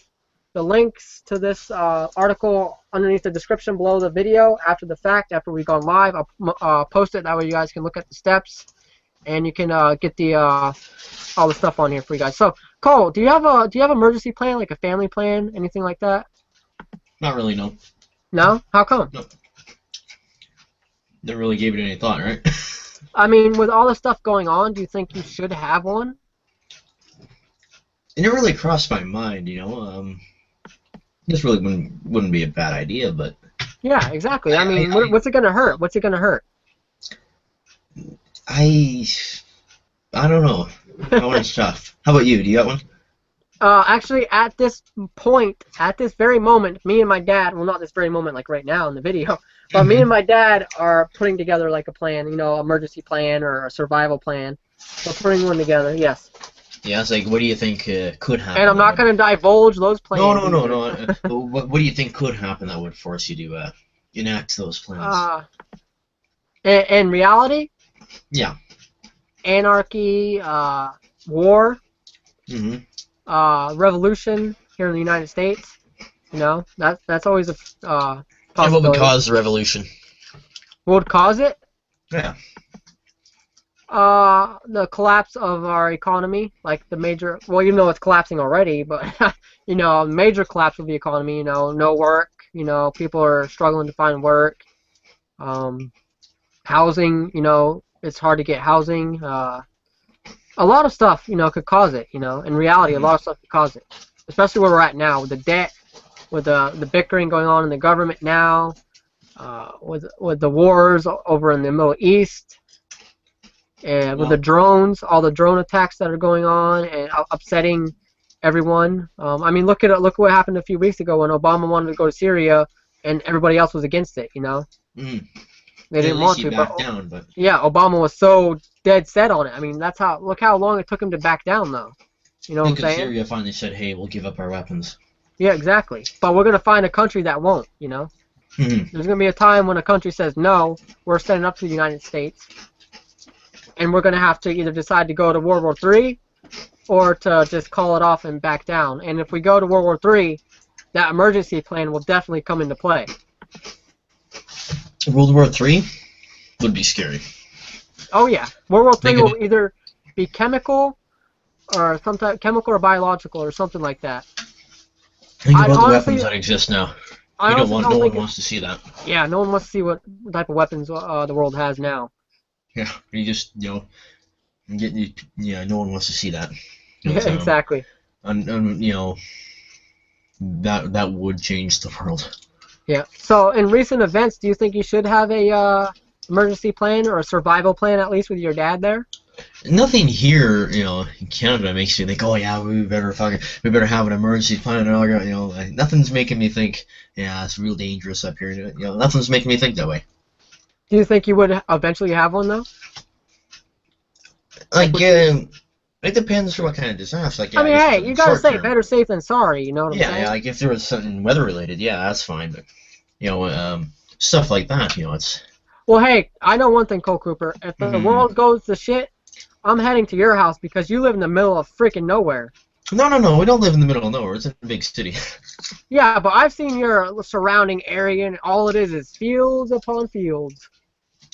the links to this article underneath the description below the video after the fact, after we've gone live. I'll post it, that way you guys can look at the steps and you can get the all the stuff on here for you guys. So Cole, do you have a emergency plan, like a family plan, anything like that? Not really, no. No? How come? No. Never really gave it any thought, right? I mean, with all this stuff going on, do you think you should have one? It never really crossed my mind, you know. This really wouldn't be a bad idea, but yeah, exactly. I mean, what's it gonna hurt? What's it gonna hurt? I don't know. That one's tough. How about you? Do you got one? Actually, at this point, at this very moment, me and my dad, well, not this very moment, like right now in the video, but me and my dad are putting together like a plan, you know, emergency plan or a survival plan. We're putting one together, yes. Yeah, it's like, what do you think could happen? And I'm not going to divulge those plans. No. What do you think could happen that would force you to enact those plans? In reality? Yeah. Anarchy, war. Mm-hmm. Revolution here in the United States. You know, that's always a possibility. And what would cause the revolution? What would cause it? Yeah. The collapse of our economy, like the major. Well, you know it's collapsing already, but you know, a major collapse of the economy. You know, no work. You know, people are struggling to find work. Housing. You know, it's hard to get housing. A lot of stuff, you know, could cause it, you know. In reality, a lot of stuff could cause it. Especially where we're at now, with the debt, with the bickering going on in the government now, with the wars over in the Middle East, and with the drones, all the drone attacks that are going on and upsetting everyone. I mean, look what happened a few weeks ago when Obama wanted to go to Syria and everybody else was against it, you know. They didn't want to, but yeah, Obama was so dead set on it. I mean, look how long it took him to back down, though. You know what I'm saying? Syria finally said, "Hey, we'll give up our weapons." Yeah, exactly. But we're gonna find a country that won't. You know, there's gonna be a time when a country says, "No, we're standing up to the United States," and we're gonna have to either decide to go to World War III or to just call it off and back down. And if we go to World War III, that emergency plan will definitely come into play. World War III would be scary. Oh yeah, World War III will either be chemical or chemical or biological or something like that. Think about the weapons that exist now. No one wants to see that. Yeah, no one wants to see what type of weapons the world has now. Yeah, you just no one wants to see that. Yeah, exactly. You know, that would change the world. Yeah. So in recent events, do you think you should have a emergency plan or a survival plan at least with your dad there? Nothing here, in Canada makes me think, oh yeah, we better have an emergency plan. And all, like, nothing's making me think, yeah, it's real dangerous up here. Nothing's making me think that way. Do you think you would eventually have one though? Like, it depends for what kind of disaster. Like, yeah, I mean, guess hey, you gotta short say term. better safe than sorry. You know what I'm Yeah, saying? yeah. Like if there was something weather related, yeah, that's fine. But stuff like that, it's. Well, hey, I know one thing, Cole Cooper. If the world goes to shit, I'm heading to your house because you live in the middle of freaking nowhere. No. We don't live in the middle of nowhere. It's in a big city. Yeah, but I've seen your surrounding area, and all it is fields upon fields.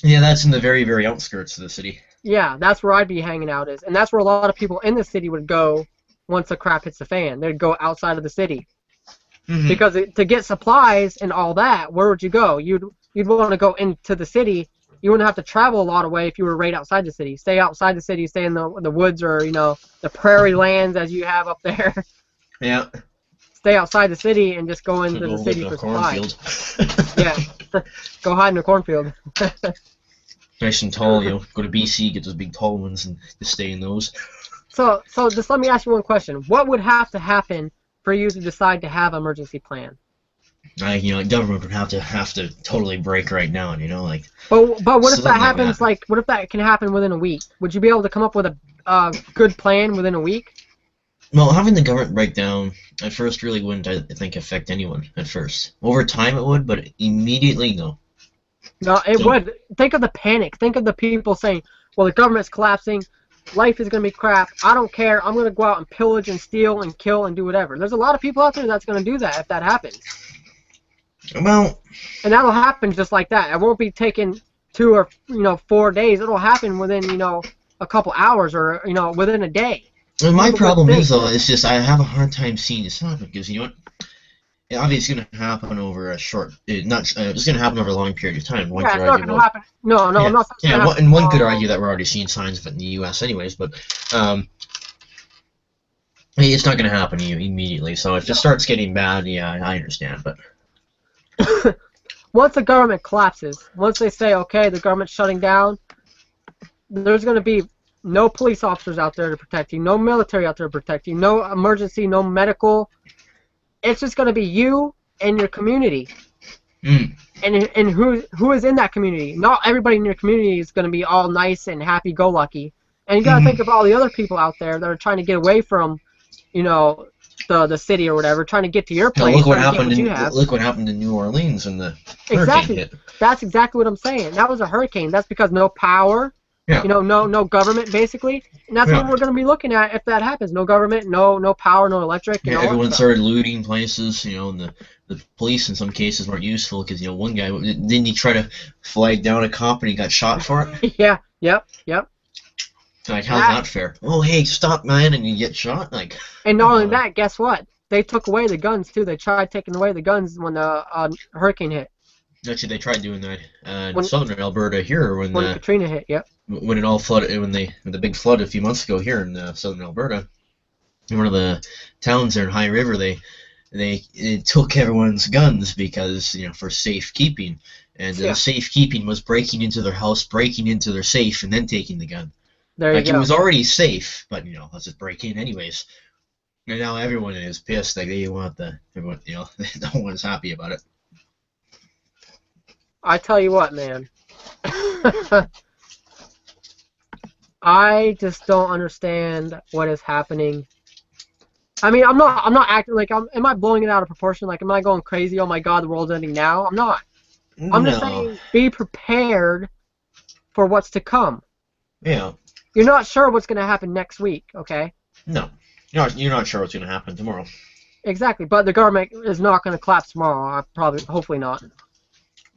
Yeah, that's in the very, very outskirts of the city. Yeah, that's where I'd be hanging out is, and that's where a lot of people in the city would go once the crap hits the fan. They'd go outside of the city because to get supplies and all that, where would you go? You'd want to go into the city. You wouldn't have to travel a lot away if you were right outside the city. Stay outside the city, stay in the woods or the prairie lands as you have up there. Yeah. Stay outside the city and just go into the city for supplies. Yeah, go hide in a cornfield. Nice and tall, go to BC, get those big tall ones, and just stay in those. So just let me ask you one question. What would have to happen for you to decide to have an emergency plan? Government would have to totally break right now, like. But what if that happens? What if that can happen within a week? Would you be able to come up with a good plan within a week? Well, having the government break down at first really wouldn't, I think, affect anyone at first. Over time it would, but immediately no. No, it would. Think of the panic. Think of the people saying, well, the government's collapsing. Life is going to be crap. I don't care. I'm going to go out and pillage and steal and kill and do whatever. There's a lot of people out there that's going to do that if that happens. Well... And that'll happen just like that. It won't be taking 2 or 4 days. It'll happen within, a couple hours or, within a day. Well, my problem is, though, it's just I have a hard time seeing this happen because, obviously it's going to happen over a short, it's going to happen over a long period of time. It's not going to happen. No, I'm not saying that. And one could argue that we're already seeing signs of it in the U.S. anyways, but it's not going to happen immediately. So if it starts getting bad, yeah, I understand. But once the government collapses, once they say, okay, the government's shutting down, there's going to be no police officers out there to protect you, no military out there to protect you, no emergency, no medical. It's just going to be you and your community. And who is in that community. Not everybody in your community is going to be all nice and happy-go-lucky. And you got to think of all the other people out there that are trying to get away from, the city or whatever, trying to get to your place. Look what happened in New Orleans and the hurricane hit. That's exactly what I'm saying. That was a hurricane. That's because no power. Yeah. No government, basically. And that's what we're going to be looking at if that happens. No government, no power, no electric. Everyone started looting places, and the police in some cases weren't useful because, one guy, didn't he try to flag down a cop and he got shot for it? Yeah, yep. Like, how's that fair? Oh, hey, stop, man, and you get shot? Like. And not only that, guess what? They took away the guns, too. They tried taking away the guns when the hurricane hit. Actually, they tried doing that in southern Alberta here when Katrina hit. Yep. When it all flooded, when the big flood a few months ago here in southern Alberta, in one of the towns there in High River, they took everyone's guns because for safekeeping, and safekeeping was breaking into their house, breaking into their safe, and then taking the gun. There you go. It was already safe, but let's just break in anyways. And now everyone is pissed. Like they want everyone. No one's happy about it. I tell you what, man. I just don't understand what is happening. I mean, I'm not acting like am I blowing it out of proportion? Like, am I going crazy? Oh my God, the world's ending now. I'm not. I'm just saying, be prepared for what's to come. Yeah. You're not sure what's going to happen next week, okay? No. You're not sure what's going to happen tomorrow. Exactly, but the government is not going to collapse tomorrow. Hopefully not.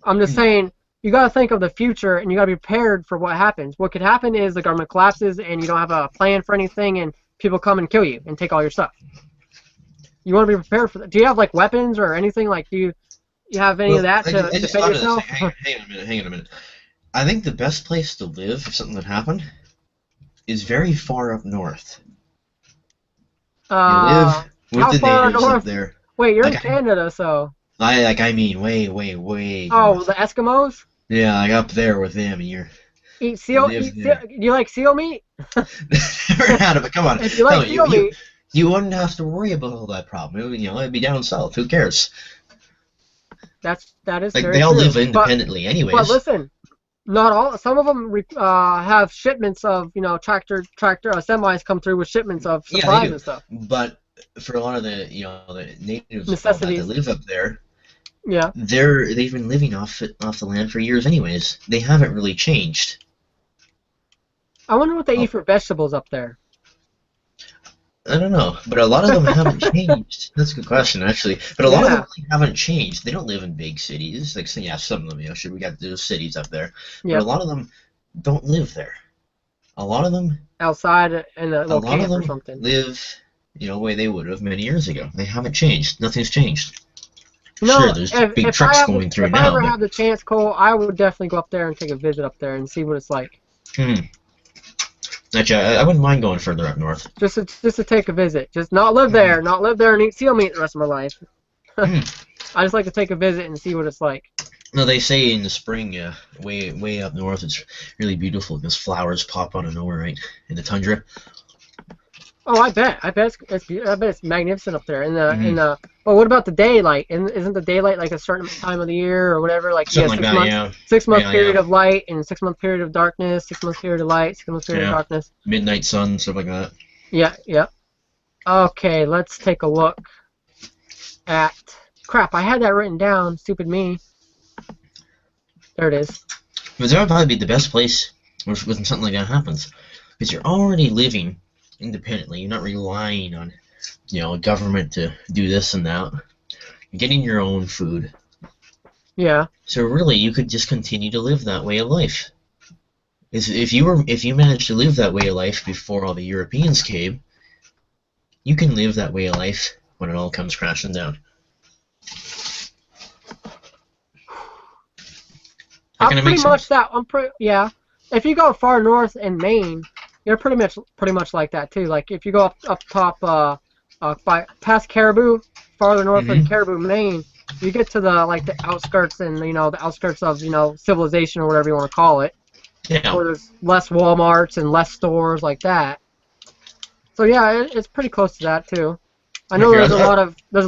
I'm just saying, you got to think of the future, and you got to be prepared for what happens. What could happen is the government collapses, and you don't have a plan for anything, and people come and kill you and take all your stuff. You want to be prepared for that. Do you have, weapons or anything? Do you have any of that to defend yourself? Hang on a minute. I think the best place to live if something had happened is very far up north. You live with the natives up there. Wait, you're in Like Canada, so. I mean, way Oh, north. the Eskimos Yeah, like up there with them, and eat you seal. live Eat seal. there. Do you like seal meat? Never had it, but come on, If you no, like seal meat, you wouldn't have to worry about all that problem. It'd be down south. Who cares? that is Like very they all true. live independently, But anyways. listen, not all. Some of them have shipments of tractor semis come through with shipments of Yeah, they supplies do. and stuff. But for a lot of the natives and all that that Necessities. live up there, Yeah. they've been living off the land for years, anyways. They haven't really changed. I wonder what they eat Oh, for vegetables up there. I don't know, but a lot of them haven't changed. That's a good question, actually. But a lot of them Yeah. really haven't changed. They don't live in big cities. Like, yeah, some of them, sure, we got those cities up there. But a Yep. lot of them don't live there. A lot of them, Outside in a a little lot of camp or them something. live, the way they would have many years ago. They haven't changed. Nothing's changed. You Sure, know, there's if big if I trucks have going through if I now, ever but have the chance, Cole, I would definitely go up there and take a visit up there and see what it's like. hmm. Actually, I wouldn't mind going further up north. Just to take a visit. Just not live there, not live there and eat seal meat the rest of my life. Hmm. I just like to take a visit and see what it's like. No, they say in the spring, way up north, it's really beautiful because flowers pop out of nowhere, right? In the tundra. Oh, I bet. I bet it's magnificent up there. Hmm. But what about the daylight? Isn't the daylight like a certain time of the year or whatever? Like Something like that, yeah. 6 month Yeah. period of light and 6 month period of darkness, 6 month period of light, 6 month period of Yeah. darkness. Midnight sun, stuff like that. Yeah. Okay, let's take a look at. Crap, I had that written down. Stupid me. There it is. But that would probably be the best place when something like that happens. Because you're already living independently. You're not relying on, a government to do this and that. You're getting your own food. Yeah. So really, you could just continue to live that way of life. If you managed to live that way of life before all the Europeans came, you can live that way of life when it all comes crashing down. Yeah. If you go far north in Maine, you're pretty much like that too. Like if you go up top by past Caribou, farther north in Caribou, Maine, you get to the outskirts and the outskirts of civilization or whatever you want to call it. Yeah. Where there's less Walmarts and less stores like that. So yeah, it's pretty close to that too. I know there's a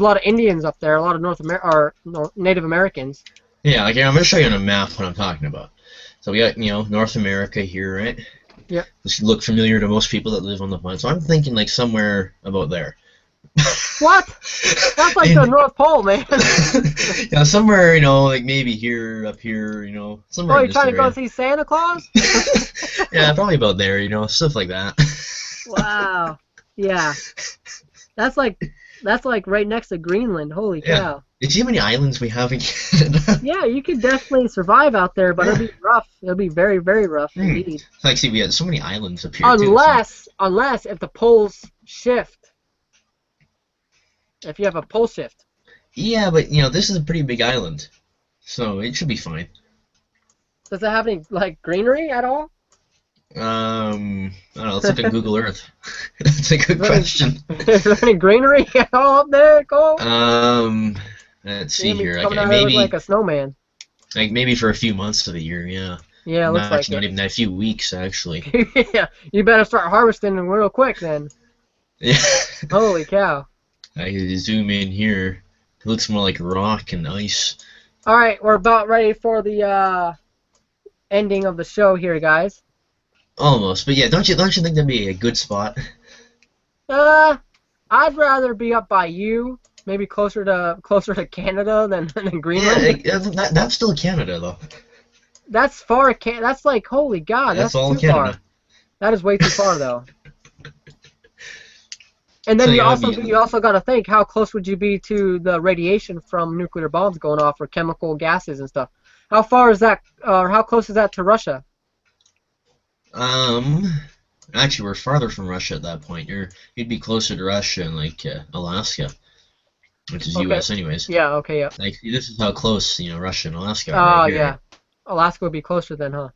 lot of Indians up there, a lot of Native Americans. Yeah, I'm gonna show you on a map what I'm talking about. So we got North America here, right? Yeah. This should look familiar to most people that live on the planet. So I'm thinking like somewhere about there. What? That's like the North Pole, man. Yeah, somewhere like maybe here, up here, somewhere. Oh, in you're this trying to area. go see Santa Claus? Yeah, probably about there, stuff like that. Wow. Yeah. That's like right next to Greenland. Holy cow. Yeah. Do you see how many islands we have in Canada? Yeah, you could definitely survive out there, but it'll be rough. It'll be very, very rough indeed. Like, see, we had so many islands up here unless if the poles shift. If you have a pole shift. Yeah, but this is a pretty big island, so it should be fine. Does it have any greenery at all? I don't know. Let's look at Google Earth. That's a good question. Is there any greenery at all up there, Cole? Let's see here. Maybe like a snowman. Like maybe for a few months of the year, yeah. Yeah, it looks like not even that, a few weeks actually. Yeah, you better start harvesting them real quick then. Yeah. Holy cow. I can zoom in here. It looks more like rock and ice. All right, we're about ready for the ending of the show here, guys. Almost, but yeah, don't you think that'd be a good spot? I'd rather be up by you, maybe closer to Canada than Greenland. Yeah, that's still Canada though. That's far. That's like holy God. That's all too Canada. far. That is way too far though. And then so, you also got to think, how close would you be to the radiation from nuclear bombs going off or chemical gases and stuff? How far is that, or how close is that to Russia? Actually, we're farther from Russia at that point. You'd be closer to Russia and Alaska, which is U.S. anyways. Yeah. Okay. Yeah. Like this is how close Russia and Alaska Oh are. Right here. Yeah. Alaska would be closer then, huh?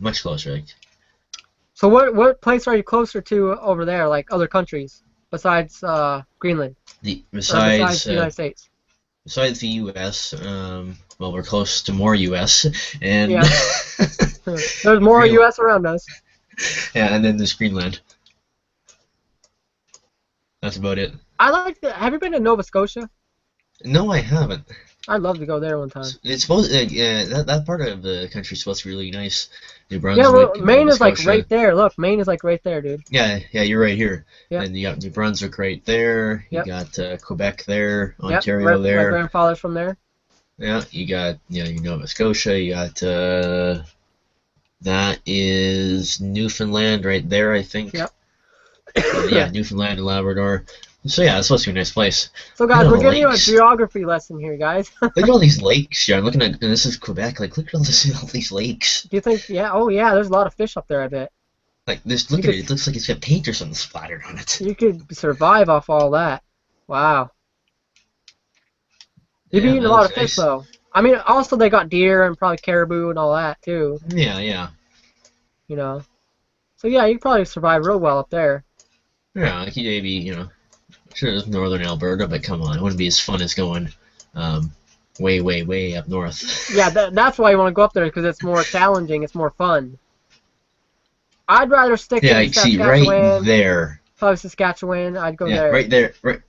Much closer. So what place are you closer to over there, like other countries? besides Greenland? Or besides Besides the United States? besides the U.S., well, we're close to more U.S. and Yeah. There's more Greenland. U.S. around us. Yeah, and then there's Greenland. That's about it. Have you been to Nova Scotia? No, I haven't. I'd love to go there one time. It's supposed yeah, that part of the country is supposed to be really nice. New Yeah, well, Brunswick and Maine Nova is like Scotia. right there. Look, Maine is like right there, dude. Yeah, yeah, you're right here. Yep. And you got New Brunswick right there. You Yep. got Quebec there, Yep. Ontario My there. grandfather's from there. Yeah, you got Nova Scotia. You got that is Newfoundland right there, I think. Yep. Yeah, Newfoundland and Labrador. So yeah, it's supposed to be a nice place. So guys, Look we're at all the giving you a lakes. geography lesson here, guys. Look at all these lakes. Yeah, I'm looking at, and this is Quebec. Like, look at all these lakes. Do you think? Yeah. Oh yeah. There's a lot of fish up there. I bet. Like this, look at it. It looks like it's got paint or something splattered on it. You could survive off all that. Wow. You'd be Yeah, eating a that lot looks of fish nice. though. I mean, also they got deer and probably caribou and all that too. Yeah, yeah. You know. So yeah, you could probably survive real well up there. Yeah, like maybe, sure there's northern Alberta, but come on, it wouldn't be as fun as going way, way, way up north. Yeah, that's why you want to go up there because it's more challenging. It's more fun. I'd rather stick Yeah, in you see, Saskatchewan. right there. Probably Saskatchewan. I'd go Yeah, there. right there. Right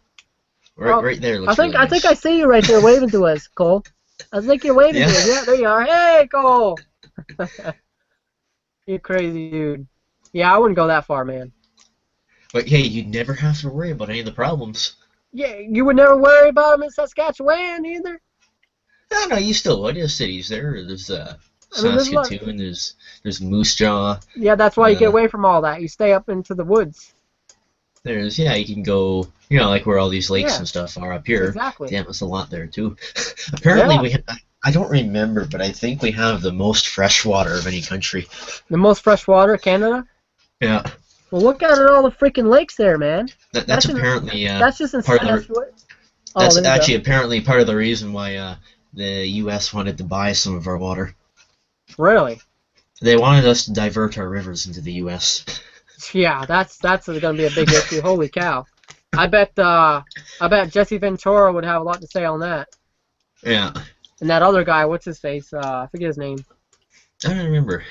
Oh, there looks really I think nice. I see you right there waving to us, Cole. I think you're waving Yeah. to us. Yeah, there you are. Hey, Cole. You crazy dude. Yeah, I wouldn't go that far, man. But hey, you'd never have to worry about any of the problems. Yeah, you would never worry about them in Saskatchewan either. No, you still would. There's cities there. There's I mean, there's a lot- Saskatoon. There's Moose Jaw. Yeah, that's why you get away from all that. You stay up into the woods. There's you can go. Like where all these lakes Yeah. and stuff are up here. Exactly. Damn, there's a lot there too. Apparently Yeah. I don't remember, but I think we have the most fresh water of any country. The most fresh water, Canada. Yeah. Well, look at all the freaking lakes there, man. That's apparently That's just part of the- that's what. that's there you actually apparently part of the reason why the U.S. wanted to buy some of our water. go. Really. They wanted us to divert our rivers into the U.S. Yeah, that's going to be a big issue. Holy cow! I bet Jesse Ventura would have a lot to say on that. Yeah. And that other guy, what's his face? I forget his name. I don't remember.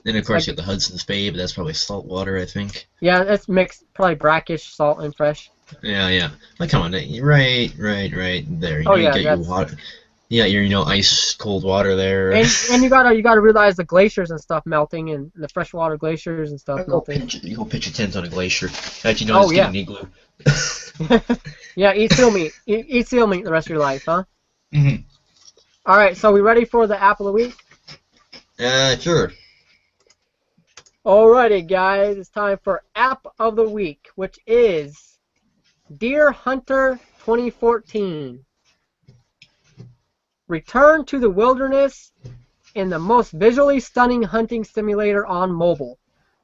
Then of course you got the Hudson's Bay, but that's probably salt water, I think. Yeah, it's mixed, probably brackish, salt, and fresh. Yeah, yeah. Like, come on, right there. Oh, You yeah, get your water. Yeah, your ice cold water there. And you gotta realize the glaciers and stuff melting, and the freshwater glaciers and stuff melting. You go pitch a tent on a glacier. Actually, no, Oh, it's yeah. getting igloo. Yeah, eat seal meat. Eat seal meat the rest of your life, huh? Mm-hmm. All right, so we ready for the app of the week? Sure. Alrighty, guys, it's time for app of the week, which is Deer Hunter 2014. Return to the wilderness in the most visually stunning hunting simulator on mobile.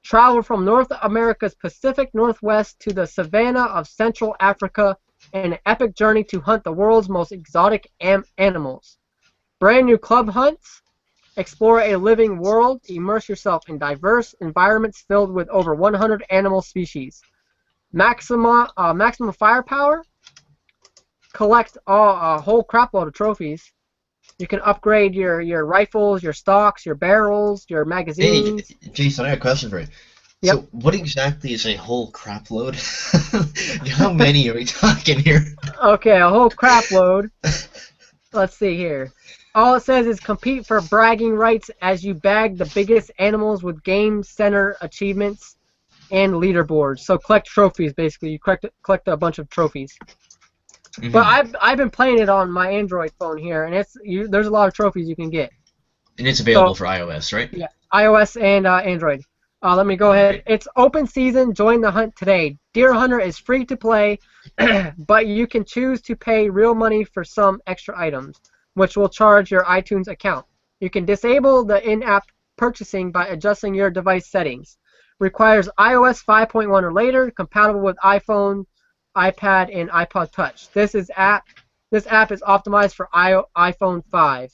Travel from North America's Pacific Northwest to the savanna of Central Africa in an epic journey to hunt the world's most exotic animals. Brand new club hunts. Explore a living world. Immerse yourself in diverse environments filled with over 100 animal species. Maximum firepower. Collect a whole crapload of trophies. You can upgrade your rifles, your stocks, your barrels, your magazines. Hey, Jason, I have a question for you. Yep. So, what exactly is a whole crap load? How many are we talking here? Okay, a whole crapload. Let's see here. All it says is compete for bragging rights as you bag the biggest animals with game center achievements and leaderboards. So collect trophies, basically. You collect a bunch of trophies. Mm-hmm. But I've been playing it on my Android phone here, and there's a lot of trophies you can get. And it's available for iOS, right? Yeah, iOS and Android. Let me go ahead. It's open season. Join the hunt today. Deer Hunter is free to play, but you can choose to pay real money for some extra items, which will charge your iTunes account. You can disable the in-app purchasing by adjusting your device settings. Requires iOS 5.1 or later, compatible with iPhone, iPad, and iPod Touch. This app is optimized for iPhone 5.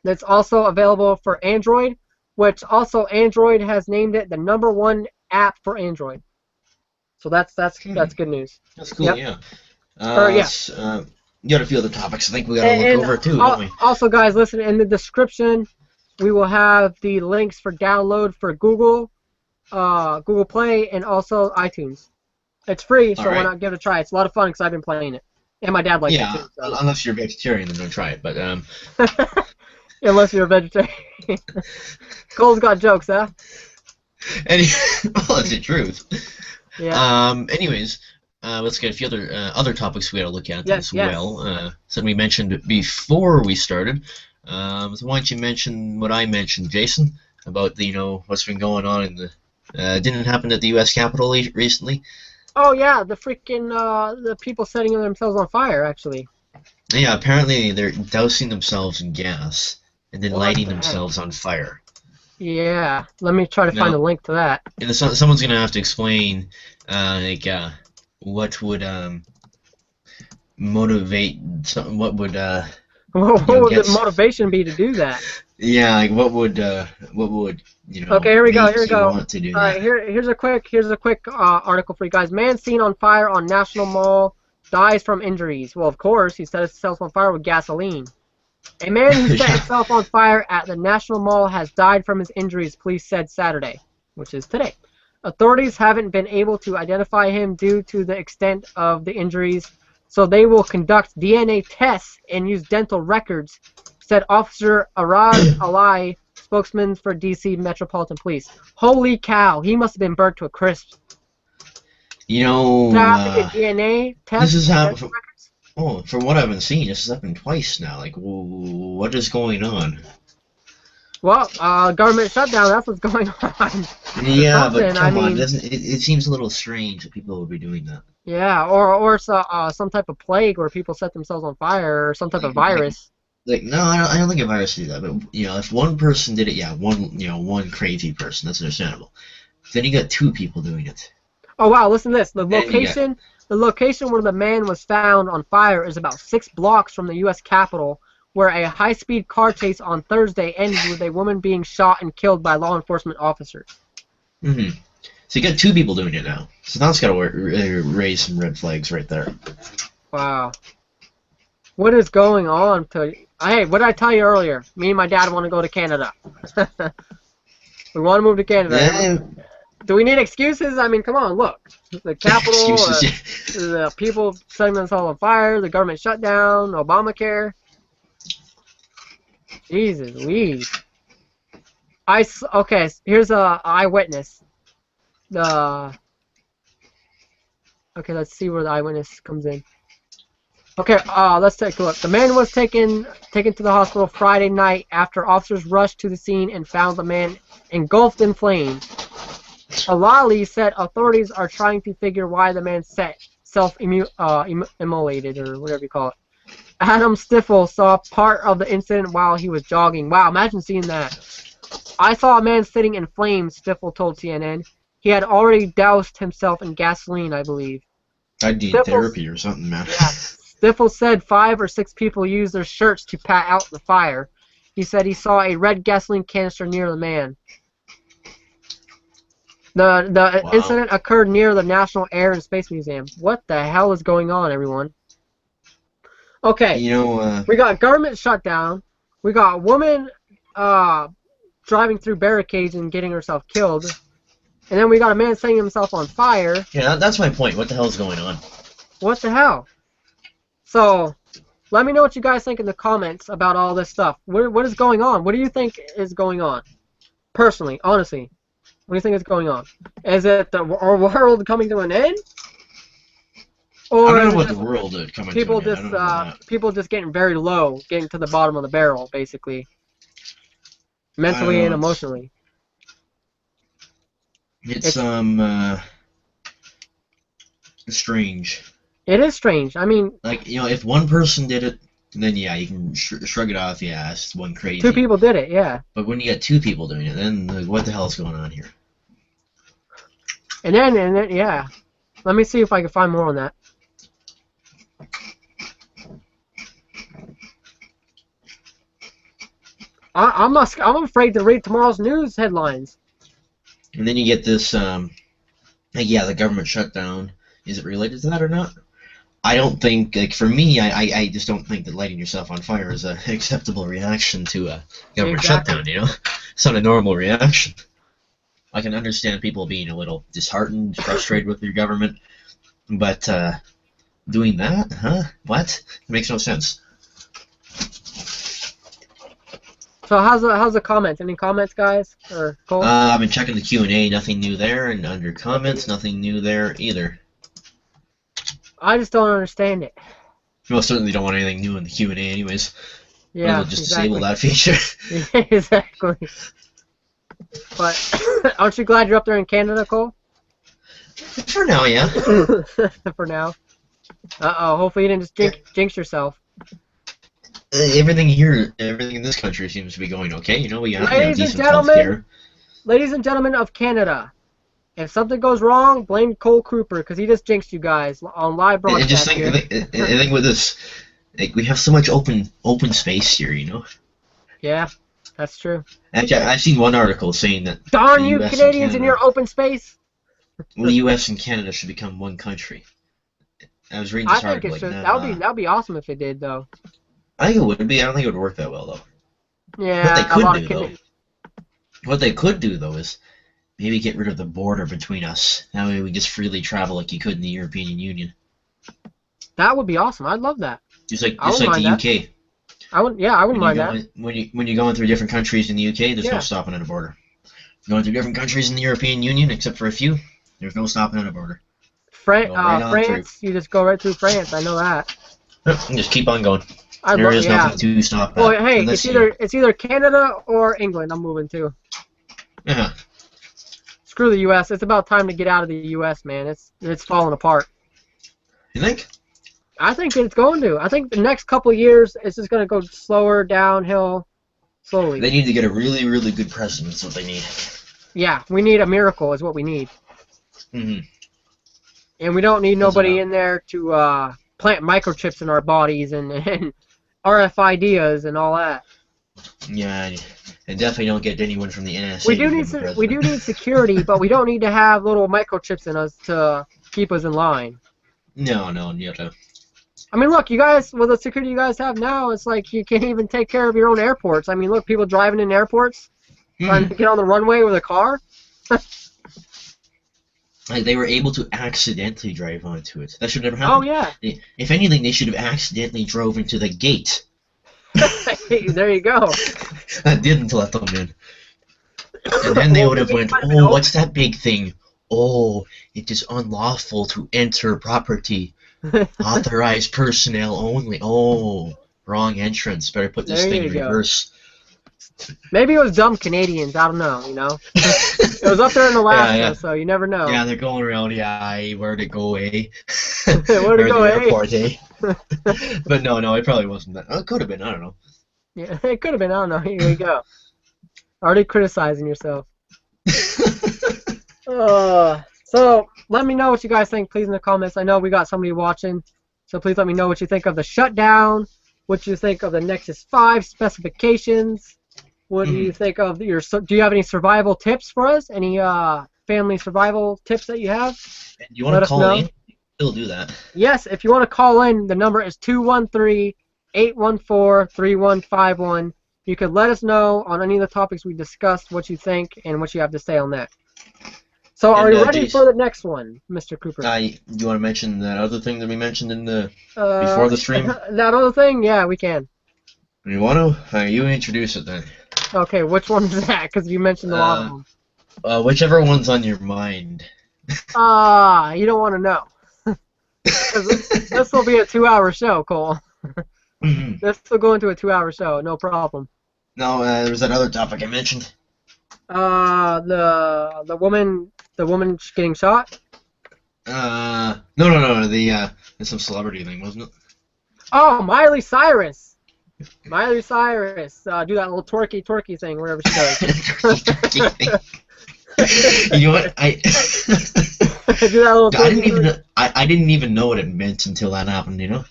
It's also available for Android, which also Android has named it the #1 app for Android. So that's good news. That's cool. Yep. Yeah. Yeah. You got a few other topics I think we got to look over too, don't we? Also, guys, listen, in the description, we will have the links for download for Google Play, and also iTunes. It's free, so why not give it a try? It's a lot of fun because I've been playing it, and my dad likes it too. So. Unless you're vegetarian, then don't try it. But unless you're a vegetarian. Cole's got jokes, huh? Well, that's the truth. Yeah. Anyways, let's get a few other topics we got to look at as well. Something we mentioned before we started. So why don't you mention what I mentioned, Jason, about what's been going on in the didn't happen at the U.S. Capitol recently? Oh yeah, the freaking the people setting themselves on fire, actually. Yeah, apparently they're dousing themselves in gas and then lighting themselves on fire. Yeah, let me try to find a link to that. And someone's gonna have to explain, what would motivate? What would what would the motivation be to do that? Yeah, like what would Okay, here we go. Here we go. Want to do All right, here's a quick article for you guys. Man seen on fire on National Mall dies from injuries. Well, of course, he set himself on fire with gasoline. A man who set himself on fire at the National Mall has died from his injuries, police said Saturday, which is today. Authorities haven't been able to identify him due to the extent of the injuries, so they will conduct DNA tests and use dental records, said Officer Arad Ali, spokesman for D.C. Metropolitan Police. Holy cow, he must have been burnt to a crisp. To have to get DNA tests. This is happening. Oh, from what I've been seeing, this has happened twice now. Like, what is going on? Well, government shutdown, that's what's going on. Yeah, but come on, it seems a little strange that people would be doing that. Yeah, or some type of plague where people set themselves on fire, or some type of virus. No, I don't think a virus did that. But if one person did it, yeah, one crazy person, that's understandable. Then you got two people doing it. Oh wow, listen to this. The location where the man was found on fire is about 6 blocks from the U.S. Capitol, where a high-speed car chase on Thursday ended with a woman being shot and killed by law enforcement officers. Mm-hmm. So you got two people doing it now. So that's got to raise some red flags right there. Wow. What is going on? Hey, what did I tell you earlier? Me and my dad want to go to Canada. We want to move to Canada. Yeah. Do we need excuses? I mean, come on, look. The Capitol, the people setting themselves on fire, the government shutdown, Obamacare. Jesus Louise. Okay, here's a eyewitness. Okay, let's see where the eyewitness comes in. Okay, let's take a look. The man was taken to the hospital Friday night after officers rushed to the scene and found the man engulfed in flames. Alali said authorities are trying to figure why the man self-immolated, or whatever you call it. Adam Stiffel saw part of the incident while he was jogging. Wow, imagine seeing that. I saw a man sitting in flames, Stiffel told CNN. He had already doused himself in gasoline, I believe. I need therapy or something, man. Yeah. Stiffel said 5 or 6 people used their shirts to pat out the fire. He said he saw a red gasoline canister near the man. The incident occurred near the National Air and Space Museum. What the hell is going on, everyone? Okay, we got government shutdown. We got a woman driving through barricades and getting herself killed. And then we got a man setting himself on fire. Yeah, that's my point. What the hell is going on? What the hell? So, let me know what you guys think in the comments about all this stuff. What is going on? What do you think is going on? Personally, honestly, what do you think is going on? Is it our world coming to an end? Or I don't know what the world is coming to an end. People just getting very low, getting to the bottom of the barrel, basically. Mentally and emotionally. It's strange. It is strange. I mean, like, if one person did it, then yeah, you can shrug it off. Yeah, it's one crazy. 2 people did it, yeah. But when you got 2 people doing it, then what the hell is going on here? And then, yeah. Let me see if I can find more on that. I'm afraid to read tomorrow's news headlines. And then you get this Like, yeah, the government shutdown. Is it related to that or not? I don't think, like, for me, I just don't think that lighting yourself on fire is an acceptable reaction to a government Exactly. shutdown, you know? It's not a normal reaction. I can understand people being a little disheartened, frustrated with your government, but doing that, huh? What? It makes no sense. So how's the comments? Any comments, guys? Or Cole? I've been checking the Q&A, nothing new there, and under comments, nothing new there either. I just don't understand it. You most certainly don't want anything new in the Q&A anyways. Might as Yeah, well just disable exactly. that feature. Exactly. But aren't you glad you're up there in Canada, Cole? For now, yeah. For now. Uh-oh, hopefully you didn't just jinx yourself. Everything here, everything in this country seems to be going okay. You know, we got Ladies and decent healthcare. ladies and gentlemen of Canada, if something goes wrong, blame Cole Cooper because he just jinxed you guys on live And just broadcast think, here. I think with this, like, we have so much open space here, you know. Yeah, that's true. Actually, I've seen one article saying that Darn the you U.S. and Canadians in Canada, your open space! well, the U.S. and Canada should become one country. I was reading I this think article it like, should. nah. That'd be awesome if it did, though. I think it would be. I don't think it would work that well though. What they Yeah, a could lot do of though, what they could do though is maybe get rid of the border between us. That way we just freely travel like you could in the European Union. That would be awesome. I'd love that. Just like I wouldn't the mind that. UK. I wouldn't mind that. When you're going through different countries in the UK, there's no Yeah. stopping at a border. Going through different countries in the European Union, except for a few, there's no stopping at a border. Go right on through. France, you just go right through France. I know that. Just keep on going. I'd There love, is yeah. nothing to stop Well, at. hey, Unless it's either Canada or England. I'm moving to. Yeah. Screw the U.S. It's about time to get out of the U.S., man. It's falling apart. You think? I think it's going to. I think the next couple of years it's just going to go slower downhill, slowly. They need to get a really, really good president. That's what they need. Yeah, we need a miracle is what we need. Mm-hmm. And we don't need nobody in there to plant microchips in our bodies and RFIDs and all that. Yeah, and definitely don't get anyone from the NSA. We do need security, but we don't need to have little microchips in us to keep us in line. No, you have to. I mean, look, you guys, with the security you guys have now, it's like you can't even take care of your own airports. I mean, look, people driving in airports, trying to get on the runway with a car. Like, they were able to accidentally drive onto it. That should never happen. Oh, yeah. If anything, they should have accidentally drove into the gate. There you go. That didn't let them in. And then they would have went, oh, what's that big thing? Oh, it is unlawful to enter property. Authorized personnel only. Oh, wrong entrance. Better put this thing in reverse. Maybe it was dumb Canadians. I don't know, you know? It was up there in Alaska, so you never know. Yeah, they're going around, where'd it go, eh? Where'd it go, eh? Airport, eh? But no, it probably wasn't that. Oh, it could have been, I don't know. Yeah, it could have been, I don't know. Here you go. Already criticizing yourself. So, let me know what you guys think, please, in the comments. I know we got somebody watching, so please let me know what you think of the shutdown, what you think of the Nexus 5 specifications. What do you think of your? Do you have any survival tips for us? Any family survival tips that you have? Do you want to call in? Still do that. Yes, if you want to call in, the number is 213-814-3151. You could let us know on any of the topics we discussed what you think and what you have to say on that. So, are you ready for the next one, Mr. Cooper? Do you want to mention that other thing that we mentioned in the before the stream? That other thing? Yeah, we can. You want to? You introduce it then. Okay, which one is that? Because you mentioned a lot of them. Whichever one's on your mind. You don't want to know. This will be a 2-hour show, Cole. This will go into a 2-hour show, no problem. No, there was that other topic I mentioned. The woman getting shot. No. It's some celebrity thing, wasn't it? Oh, Miley Cyrus. Miley Cyrus, do that little twerky thing wherever she does. You know what? Do that little I didn't even know what it meant until that happened. You know.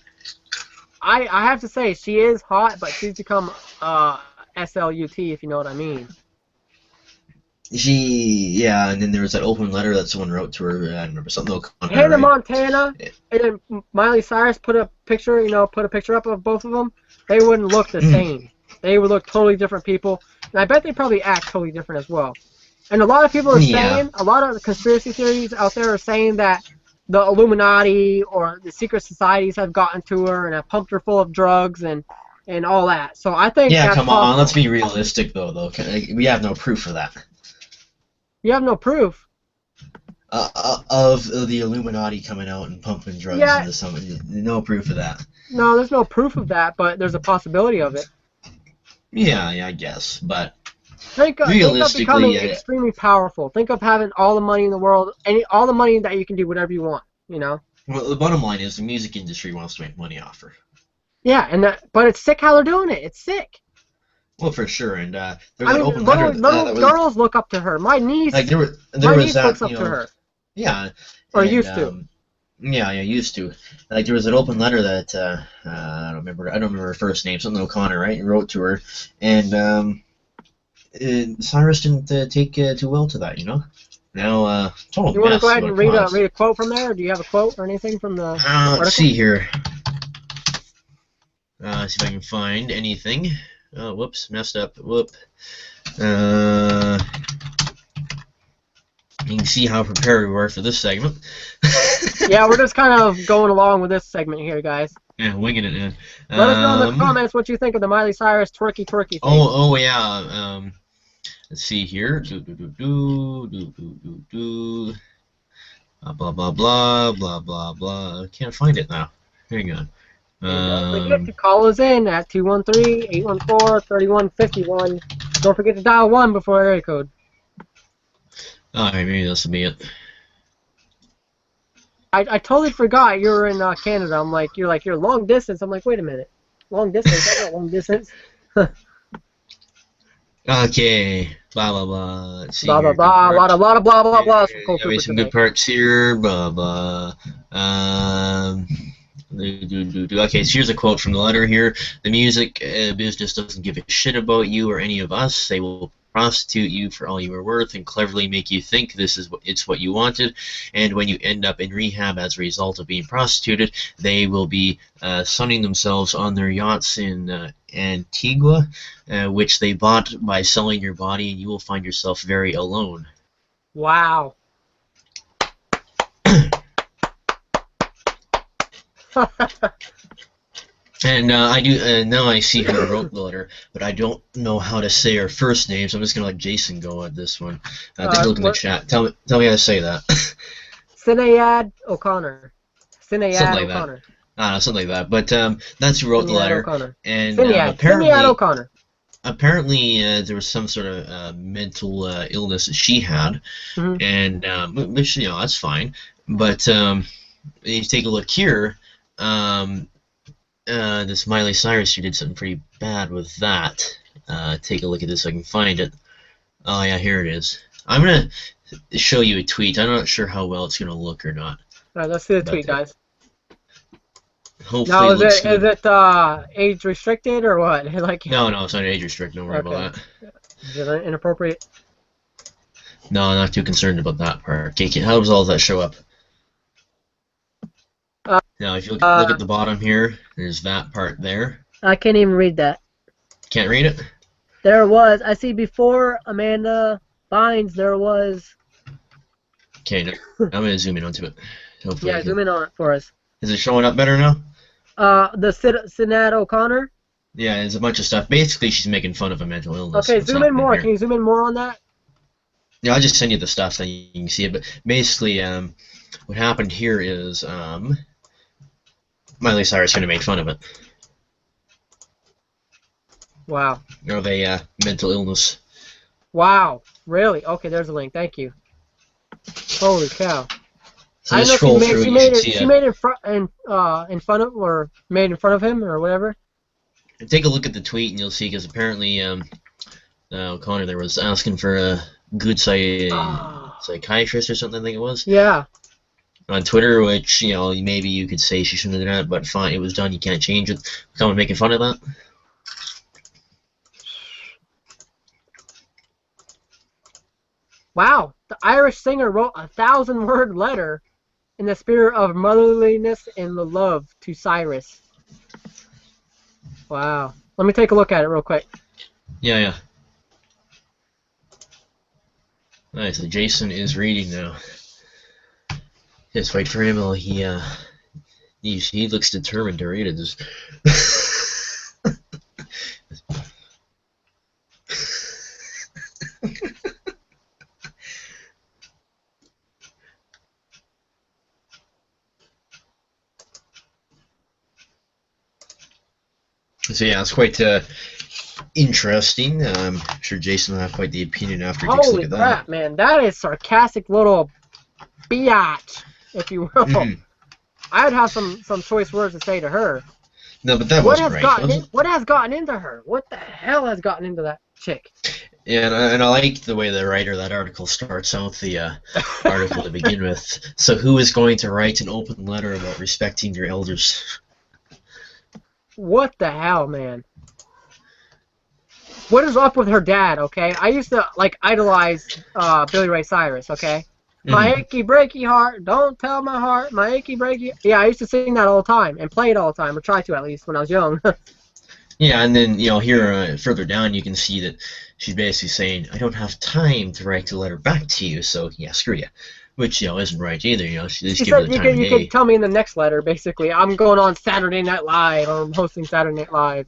I have to say she is hot, but she's become SLUT, if you know what I mean. yeah, and then there was that open letter that someone wrote to her. I don't remember something O'Connor, Hannah right? Montana and then Miley Cyrus put a picture, put a picture up of both of them, they wouldn't look the same. They would look totally different people, and I bet they probably act totally different as well. And a lot of people are Yeah. saying, a lot of the conspiracy theories out there are saying that the Illuminati or the secret societies have gotten to her and have pumped her full of drugs and all that. So I think Yeah, that's come on. Let's possible. be realistic, though. We have no proof of that. You have no proof. Of the Illuminati coming out and pumping drugs Yeah, into someone. No proof of that. no, there's no proof of that, but there's a possibility of it. Yeah, I guess. But Think of realistically, becoming extremely powerful. Think of having all the money in the world, all the money that you can do whatever you want. well, the bottom line is the music industry wants to make money off her. Yeah, but it's sick how they're doing it. It's sick. Well, for sure. And there's I an mean, open letter little that was girls look up to her. My niece, like there my was niece looks that up to her, yeah, or and used to. yeah, used to. Like there was an open letter that I don't remember her first name, something O'Connor, right? Wrote to her, and Cyrus didn't take too well to that, Now, total You want to mess. go ahead What and it caused. read a quote from there? Do you have a quote or anything from the Let's article? see here. See if I can find anything. Oh, whoops, messed up. Whoop. You can see how prepared we were for this segment. Yeah, we're just kind of going along with this segment here, guys. Yeah, winging it, man. Let us know in the comments what you think of the Miley Cyrus twerky thing. Oh yeah. Let's see here. Blah blah blah blah blah blah. I can't find it now. Hang on. Don't forget to call us in at 213-814-3151. Don't forget to dial 1 before area code. Alright, maybe this will be it. I totally forgot you were in Canada. I'm like, you're long distance. I'm like, wait a minute. Long distance? That's not long distance. Okay. Blah blah blah. Let's see Blah, blah, here. blah. A lot of blah, blah, blah from Cole Cooper Some today. good parts here. Blah blah. Okay, so here's a quote from the letter here. The music business doesn't give a shit about you or any of us. They will prostitute you for all you are worth and cleverly make you think it's what you wanted. And when you end up in rehab as a result of being prostituted, they will be sunning themselves on their yachts in Antigua, which they bought by selling your body, and you will find yourself very alone. Wow. And now I see who wrote the letter, but I don't know how to say her first name, so I'm just gonna let Jason go at this one. Take a look in the chat. Tell me how to say that. Sinead O'Connor. Something like that. Something like that. But that's who wrote the letter. O'Connor. And Sinead O'Connor. Apparently there was some sort of mental illness that she had, and which that's fine. But you take a look here. This Miley Cyrus, who did something pretty bad with that. Take a look at this so I can find it. Oh yeah, here it is. I'm gonna show you a tweet. I'm not sure how well it's gonna look or not. Alright, let's see the tweet, guys. Hopefully now, is it age restricted or what? Like no, it's not age restricted. Don't worry about that. Is it inappropriate? No, I'm not too concerned about that part. Okay, how does all that show up? Now, if you look at the bottom here, there's that part there. I can't even read that. Can't read it? There was. I see before Amanda Bynes, there was. Okay, no, I'm going to zoom in onto it. Hopefully yeah, zoom in on it for us. Is it showing up better now? The Sinead O'Connor? Yeah, there's a bunch of stuff. Basically, she's making fun of a mental illness. Okay, zoom in more. Can you zoom in more on that? Yeah, I'll just send you the stuff so you can see it. But basically, what happened here is Miley Cyrus kind of made fun of it. Wow. Of a mental illness. Wow. Really? Okay, there's a link. Thank you. Holy cow. So I just scroll through. She made it in front of, or made in front of him, or whatever. And take a look at the tweet, and you'll see, because apparently O'Connor there was asking for a good psychiatrist or something. I think it was. Yeah. On Twitter, which maybe you could say she shouldn't have done it, but fine, it was done. You can't change it. Someone making fun of that. Wow, the Irish singer wrote a 1,000-word letter in the spirit of motherliness and love to Cyrus. Wow. Let me take a look at it real quick. Yeah. Nice. So Jason is reading now. Just wait for him. He looks determined to read it. So yeah, it's quite interesting. I'm sure Jason will have quite the opinion after he takes a look at that. Holy crap, man. That is sarcastic little biatch, if you will. Mm-hmm. I'd have some choice words to say to her. No, but that wasn't right. What has gotten into her? What the hell has gotten into that chick? Yeah, and I like the way the writer of that article starts out the article to begin with. So who is going to write an open letter about respecting your elders? What the hell, man? What is up with her dad, okay? I used to, idolize Billy Ray Cyrus, okay? My achy breaky heart, don't tell my heart, my achy breaky... Yeah, I used to sing that all the time, and play it all the time, or try to at least, when I was young. Yeah, and then, here further down you can see that she's basically saying, I don't have time to write a letter back to you, so yeah, screw you. Which, isn't right either, she just give her the time of day. You could tell me in the next letter, basically, I'm going on Saturday Night Live, or I'm hosting Saturday Night Live,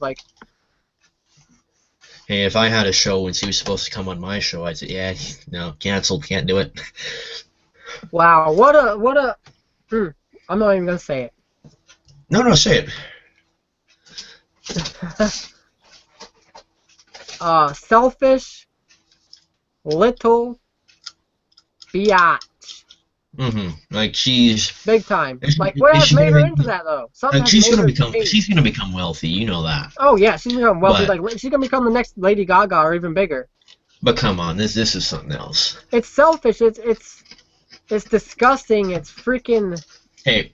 Hey, if I had a show and she was supposed to come on my show, I'd say, yeah, no, canceled, can't do it. Wow, what a... I'm not even going to say it. No, say it. Selfish, little, biatch. Like she's big time. What has made her into that though? She's gonna become wealthy. You know that. Oh yeah, she's gonna become wealthy. She's gonna become the next Lady Gaga or even bigger. But come on, this is something else. It's selfish. It's disgusting. It's freaking. Hey,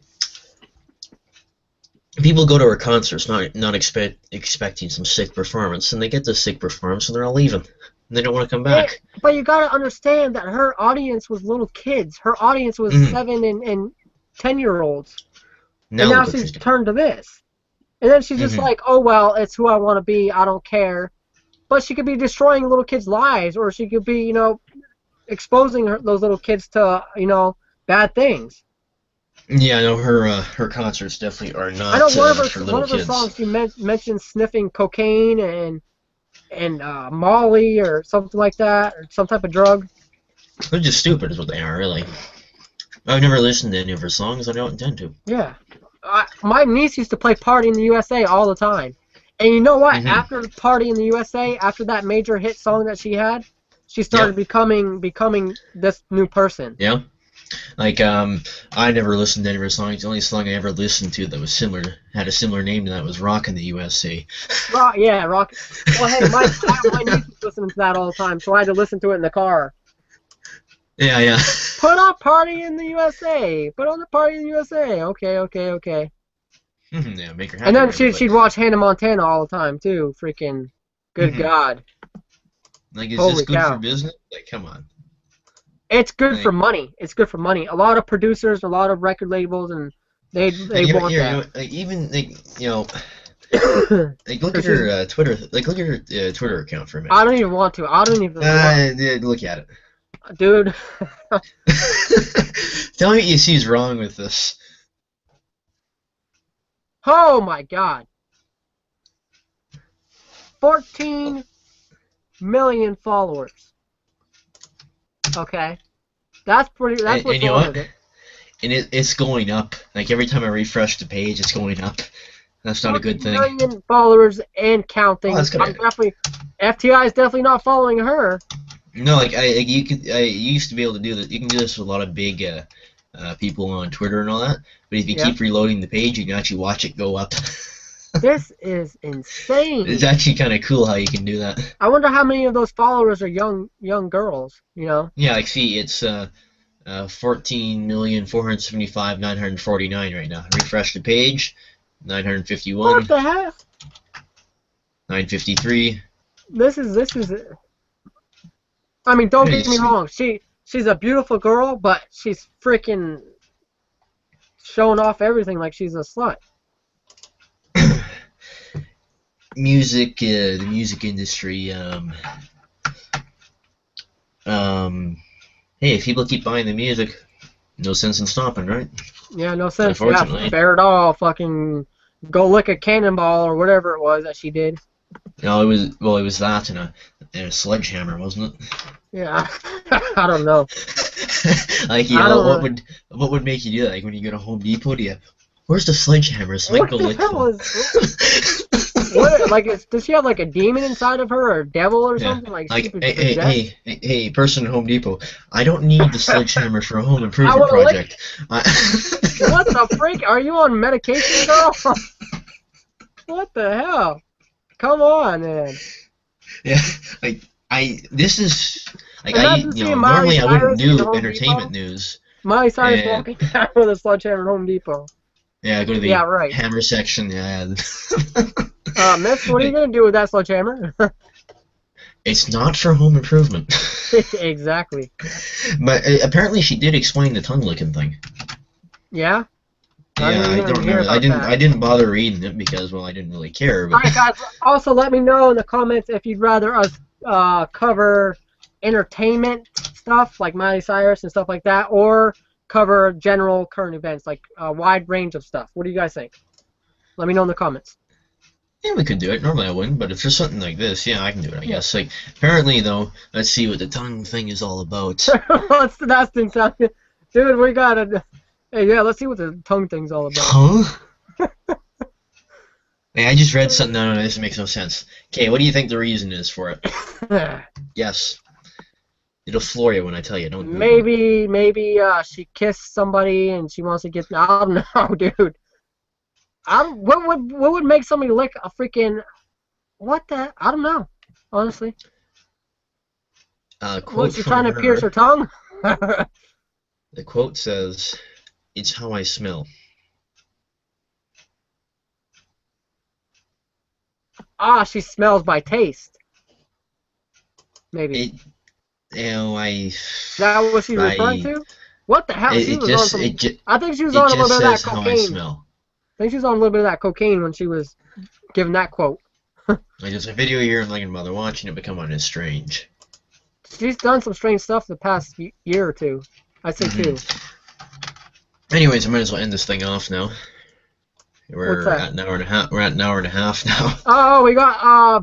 people go to her concerts not expecting some sick performance, and they get the sick performance, and they're all leaving. And they don't want to come back. But you gotta understand that her audience was little kids. Her audience was 7 and 10-year-olds. And now she's turned to this. And then she's just like, oh well, it's who I want to be. I don't care. But she could be destroying little kids' lives, or she could be, exposing those little kids to, bad things. Yeah, no, her concerts definitely are not. I know one of her songs she mentioned sniffing cocaine and Molly or something like that, or some type of drug. They're just stupid is what they are, really. I've never listened to any of her songs. I don't intend to. Yeah. My niece used to play Party in the USA all the time. And you know what? After Party in the USA, after that major hit song that she had, she started becoming this new person. Yeah. I never listened to any of her songs. The only song I ever listened to that was had a similar name to that was Rock in the USA. Rock. Well, hey, my niece was listening to that all the time, so I had to listen to it in the car. Yeah. Put on Party in the USA. Put on the Party in the USA. Okay. Yeah, make her happy. And then she'd watch Hannah Montana all the time, too. Freaking good God. Is this good for business? Come on. It's good for money. It's good for money. A lot of producers, a lot of record labels, and they want that. Look at her Twitter. Look at her Twitter account for a minute. I don't even want to. I don't even. Look at it, dude. Tell me what you see is wrong with this. Oh my God. 14 million followers. Okay, that's pretty. That's what's wrong with it. And it's going up. Every time I refresh the page, it's going up. That's not a good thing. 14 million followers and counting. FTI is definitely not following her. No, you used to be able to do that. You can do this with a lot of big people on Twitter and all that. But if you keep reloading the page, you can actually watch it go up. This is insane. It's actually kind of cool how you can do that. I wonder how many of those followers are young girls, Yeah, see, it's 14,475,949 right now. Refresh the page, 951. What the heck? 953. This is. I mean, don't get me wrong. she's a beautiful girl, but she's freaking showing off everything like she's a slut. The music industry. Hey, if people keep buying the music, no sense in stopping, right? Yeah, no sense. Unfortunately. Yeah, fair it all. Fucking go lick a cannonball or whatever it was that she did. No, it was that and a sledgehammer, wasn't it? Yeah, I don't know. Like, you know, what would make you do that? Like when you go to Home Depot, where's the sledgehammer so I can go lick one? What? Like, does she have like a demon inside of her, or a devil, or something? Like, hey, person at Home Depot, I don't need the sledgehammer for a home improvement project. What the freak? Are you on medication, girl? What the hell? Come on, man. Yeah, this is like normally I wouldn't do entertainment news. Miley Cyrus walking down with a sledgehammer at Home Depot. Yeah, go to the hammer section. Yeah. Miss, what are you gonna do with that sledgehammer? It's not for home improvement. Exactly. But apparently she did explain the tongue licking thing. Yeah. I didn't bother reading it because, well, I didn't really care. But... Alright, guys. Also, let me know in the comments if you'd rather us cover entertainment stuff like Miley Cyrus and stuff like that, or cover general current events, like a wide range of stuff. What do you guys think? Let me know in the comments. Yeah, we could do it. Normally I wouldn't, but if there's something like this, yeah, I can do it, I guess. Like, apparently, though, let's see what the tongue thing is all about. That thing sound good. Dude, we gotta... Hey, yeah, let's see what the tongue thing's all about. Huh? Hey, I just read something. No, this makes no sense. Okay, what do you think the reason is for it? Yes. It'll floor you when I tell you. Don't. Maybe she kissed somebody and she wants to get... I don't know, dude. What would make somebody lick a freaking... What the... I don't know, honestly. Quote she trying to pierce her tongue? The quote says, "It's how I smell." She smells by taste. Maybe. Is that what she's referring to? What the hell? I think she was on a little bit of that cocaine. I think she was on a little bit of that cocaine when she was giving that quote. Like, there's a video here and like a mother watching it become on as strange. She's done some strange stuff the past year or two. I'd say two. Anyways, I might as well end this thing off now. We're at an hour and a half. We're at an hour and a half now. Oh, we got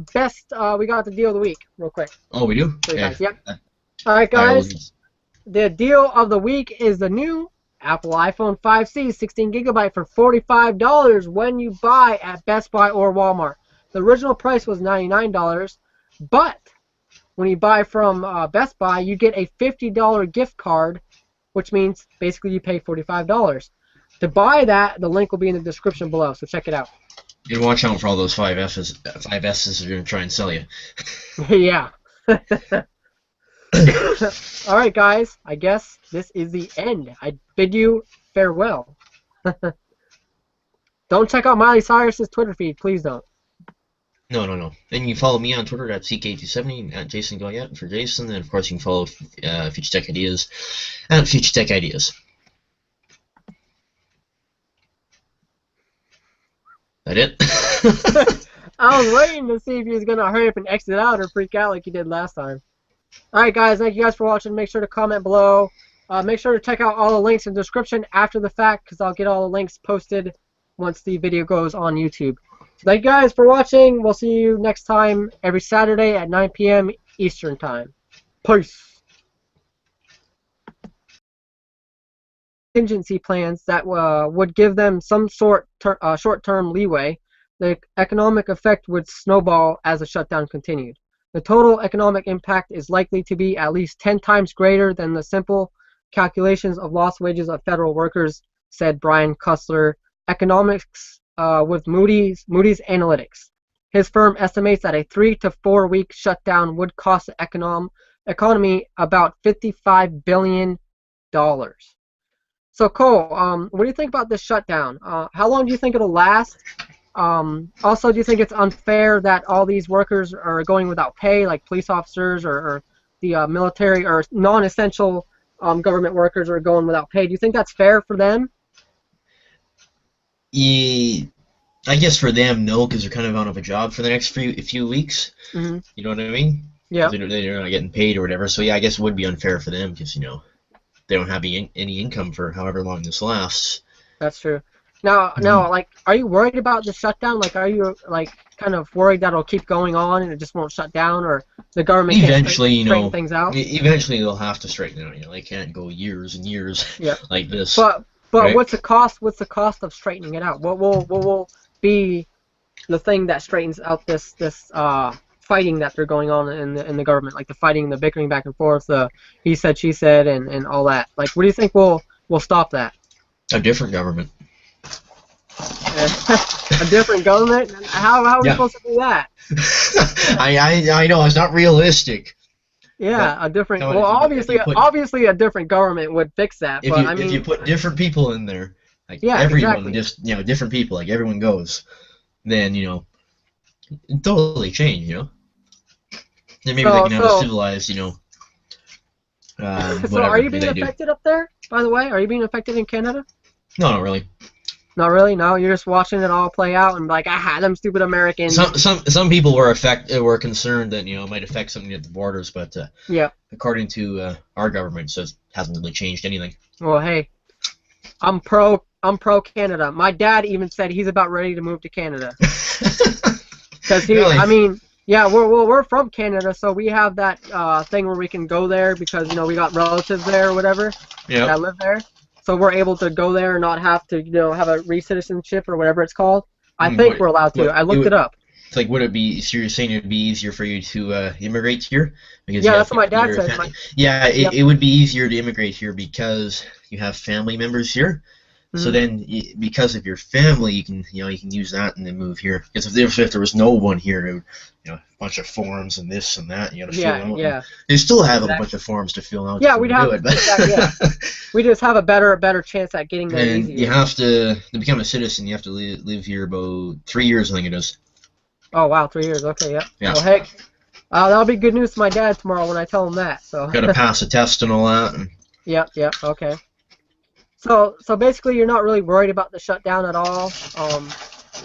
we got the deal of the week, real quick. Oh, we do? Okay. Guys, yep. All right, guys. The deal of the week is the new Apple iPhone 5C 16 GB for $45 when you buy at Best Buy or Walmart. The original price was $99, but when you buy from Best Buy, you get a $50 gift card, which means basically you pay $45. To buy that, the link will be in the description below, so check it out. You watch out for all those 5S's they're going to try and sell you. Yeah. Alright, guys, I guess this is the end. I bid you farewell. Don't check out Miley Cyrus's Twitter feed, please don't. No. And you can follow me on Twitter at CK270, at Jason Goyette for Jason, and of course you can follow Future Tech Ideas at Future Tech Ideas. That it? I was waiting to see if you was going to hurry up and exit out or freak out like you did last time. Alright, guys, thank you guys for watching. Make sure to comment below. Make sure to check out all the links in the description after the fact, because I'll get all the links posted once the video goes on YouTube. Thank you guys for watching. We'll see you next time every Saturday at 9 p.m. Eastern Time. Peace. Contingency plans that would give them some short-term leeway. The economic effect would snowball as the shutdown continued. The total economic impact is likely to be at least 10 times greater than the simple calculations of lost wages of federal workers, said Brian Kussler, economics with Moody's Analytics. His firm estimates that a 3 to 4 week shutdown would cost the economy about $55 billion. So Cole, what do you think about this shutdown? How long do you think it'll last? Also, do you think it's unfair that all these workers are going without pay, like police officers or the military or non-essential government workers are going without pay. Do you think that's fair for them? Yeah, I guess for them, no, because they're kind of out of a job for the next few weeks. Hmm. You know what I mean? Yeah, Because they're not getting paid or whatever. So yeah, I guess it would be unfair for them because they don't have any income for however long this lasts. that's true. Now, Mhm. like, are you worried about the shutdown? Like, are you like kind of worried that it'll keep going on and it just won't shut down, or the government can't Eventually, straighten things out? eventually they'll have to straighten it out. They can't go years and years Yeah. like this, But right? what's the cost? What's the cost of straightening it out? What will be the thing that straightens out this fighting that they're going on in the government, like the fighting, the bickering back and forth, the he said she said, and all that. Like, what do you think will stop that? A different government. A different government? How are we Yeah. supposed to do that? I know it's not realistic, but Yeah, a different. come on, Well, if you put obviously a different government would fix that, but I if you mean, put different people in there, like yeah, everyone, exactly. just different people, like everyone goes, then it totally change. Then maybe they So can have a so civilized, so are whatever you being they do. affected up there? By the way, are you being affected in Canada? No, not really. Not really. No, you're just watching it all play out and like, ah, them stupid Americans. Some people were concerned that it might affect something at the borders, but Yeah. according to our government, says it hasn't really changed anything. Well, hey, I'm pro Canada. My dad even said he's about ready to move to Canada because Really? I mean, yeah, we're from Canada, so we have that thing where we can go there because we got relatives there or whatever Yep. that live there, so we're able to go there and not have to have a re-citizenship or whatever it's called. I think we're allowed to. What I it looked it would up. it's like would it be? So you're saying it'd be easier for you to immigrate here because Yeah, you have that's what my dad your said. family. Yeah, Yep. it would be easier to immigrate here because you have family members here. So Hmm. then, because of your family, you can use that and then move here. Because if there was no one here, it would, a bunch of forms and this and that, you got to fill Yeah, out. And yeah, they still have a exactly. bunch of forms to fill out Yeah, if you we'd want to have do it, exactly. Yeah, but we just have a better chance at getting there and you easier. have to become a citizen. You have to live here about 3 years, I think it is. Oh wow, 3 years. Okay, yep. Yeah, Well, heck, that'll be good news to my dad tomorrow when I tell him that. So, got to pass a test and all that. And yep, okay. So basically, you're not really worried about the shutdown at all.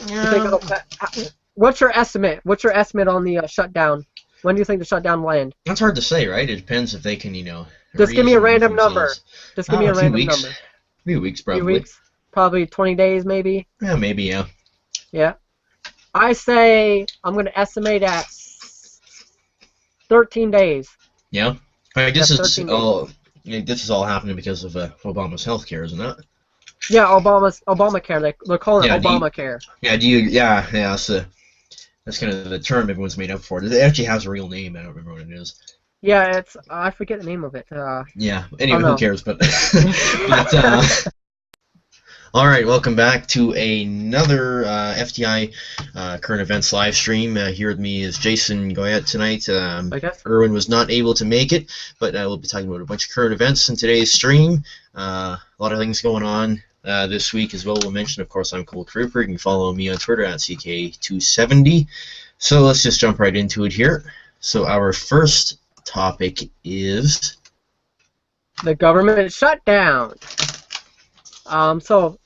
You think yeah, what's your estimate? What's your estimate on the shutdown? When do you think the shutdown will end? that's hard to say, right? It depends if they can, Just give me a reason with random number. themselves. Just give me A a few random weeks, number. few weeks Few probably. weeks, probably 20 days, maybe. Yeah, maybe yeah. Yeah. I say I'm gonna estimate at 13 days. Yeah. Right, Yep, 13 days. this is all happening because of Obama's health care, isn't it? Yeah, Obamacare. They're calling it Yeah. Obamacare. Yeah. That's kind of the term everyone's made up for it. It actually has a real name. I don't remember what it is. Yeah, it's I forget the name of it. Yeah. Oh Anyway, who no. cares? But but all right. Welcome back to another FTI current events live stream. Here with me is Jason Goyette tonight. I guess. Erwin was not able to make it, but we'll be talking about a bunch of current events in today's stream. A lot of things going on this week as well. We'll mention, of course, I'm Cole Trooper. You can follow me on Twitter at CK270. So let's just jump right into it here. So our first topic is The government shutdown. So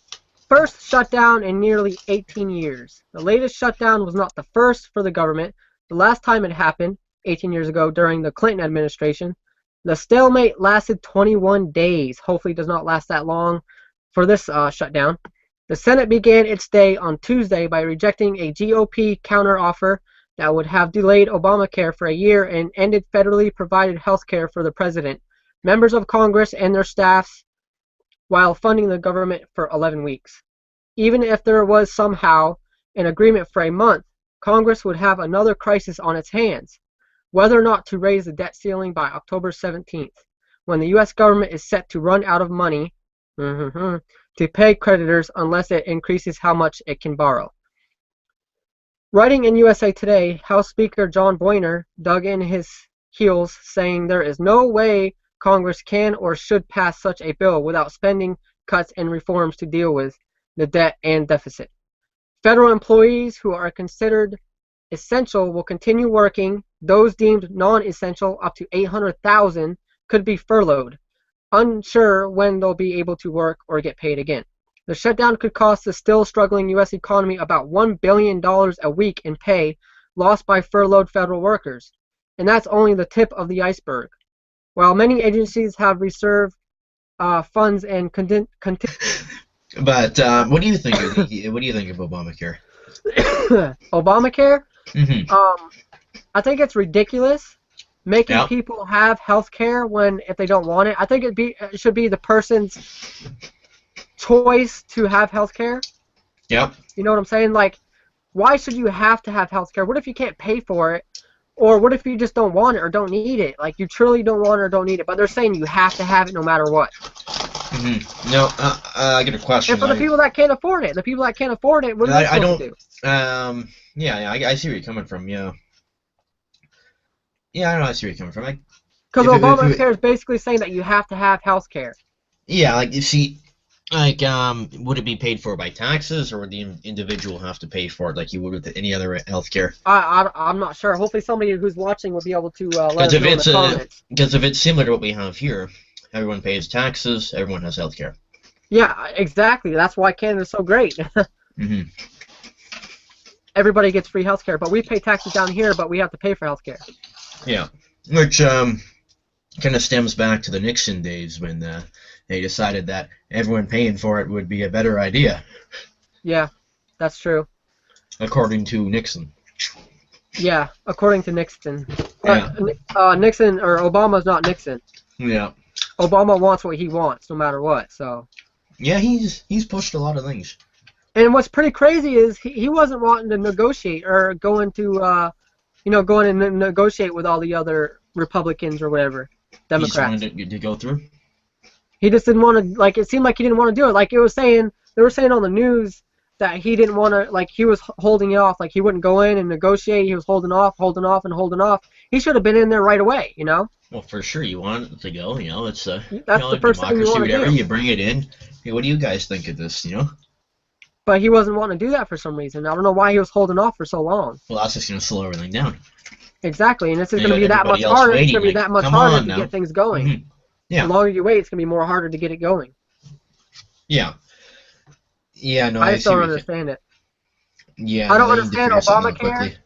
first shutdown in nearly 18 years. The latest shutdown was not the first for the government. The last time it happened, 18 years ago during the Clinton administration, the stalemate lasted 21 days. Hopefully it does not last that long for this shutdown. The Senate began its day on Tuesday by rejecting a GOP counteroffer that would have delayed Obamacare for a year and ended federally provided health care for the president, members of Congress, and their staffs while funding the government for 11 weeks. Even if there was somehow an agreement for a month, Congress would have another crisis on its hands, whether or not to raise the debt ceiling by October 17th, when the U.S. government is set to run out of money to pay creditors unless it increases how much it can borrow. Writing in USA Today, House Speaker John Boehner dug in his heels, saying there is no way Congress can or should pass such a bill without spending cuts and reforms to deal with the debt and deficit. Federal employees who are considered essential will continue working. Those deemed non-essential, up to 800,000, could be furloughed. unsure when they'll be able to work or get paid again. The shutdown could cost the still struggling U.S. economy about $1 billion a week in pay lost by furloughed federal workers. And that's only the tip of the iceberg. While many agencies have reserved funds and But what do you think? What do you think of Obamacare? Obamacare? Mm-hmm. I think it's ridiculous making people have health care if they don't want it. I think it should be the person's choice to have health care. Yep. You know what I'm saying? Like, why should you have to have health care? What if you can't pay for it? Or what if you just don't want it or don't need it? Like, you truly don't want it or don't need it, but they're saying you have to have it no matter what. Mm-hmm. No, I get a question. And for the people that can't afford it, what are they supposed to do? Yeah, I see where you're coming from, yeah. Yeah, I know I see where you're coming from. Because Obamacare is basically saying that you have to have health care. Yeah, like, you see, like, would it be paid for by taxes, or would the individual have to pay for it like you would with any other health care? I'm not sure. Hopefully somebody who's watching will be able to let us know in the comments. Because if it's similar to what we have here, everyone pays taxes, everyone has health care. Yeah, exactly. That's why Canada's so great. Mm-hmm. Everybody gets free health care, but we pay taxes down here, but we have to pay for health care. Yeah, which kind of stems back to the Nixon days when they decided that everyone paying for it would be a better idea. Yeah, that's true. According to Nixon. Yeah, according to Nixon. Yeah. Nixon, or Obama's not Nixon. Yeah. Obama wants what he wants, no matter what, so. Yeah, he's pushed a lot of things. And what's pretty crazy is he wasn't wanting to negotiate or going and negotiate with all the other Republicans or whatever, Democrats. He just wanted to go through? He just didn't want to, like, it seemed like he didn't want to do it. Like, they were saying on the news that he didn't want to, like, he was holding it off, like, he wouldn't go in and negotiate. He was holding off. He should have been in there right away, you know? Well, for sure, you want it to go, it's that's the first thing you want to do. You bring it in. Hey, what do you guys think of this, But he wasn't wanting to do that for some reason. I don't know why he was holding off for so long. Well, that's just going to slow everything down. Exactly, and it's just going to be that much harder. It's going to be that much harder to get things going. Mm-hmm. Yeah. The longer you wait, it's going to be more harder to get it going. Yeah. Yeah, no, I just don't understand it. Yeah. I don't understand Obamacare.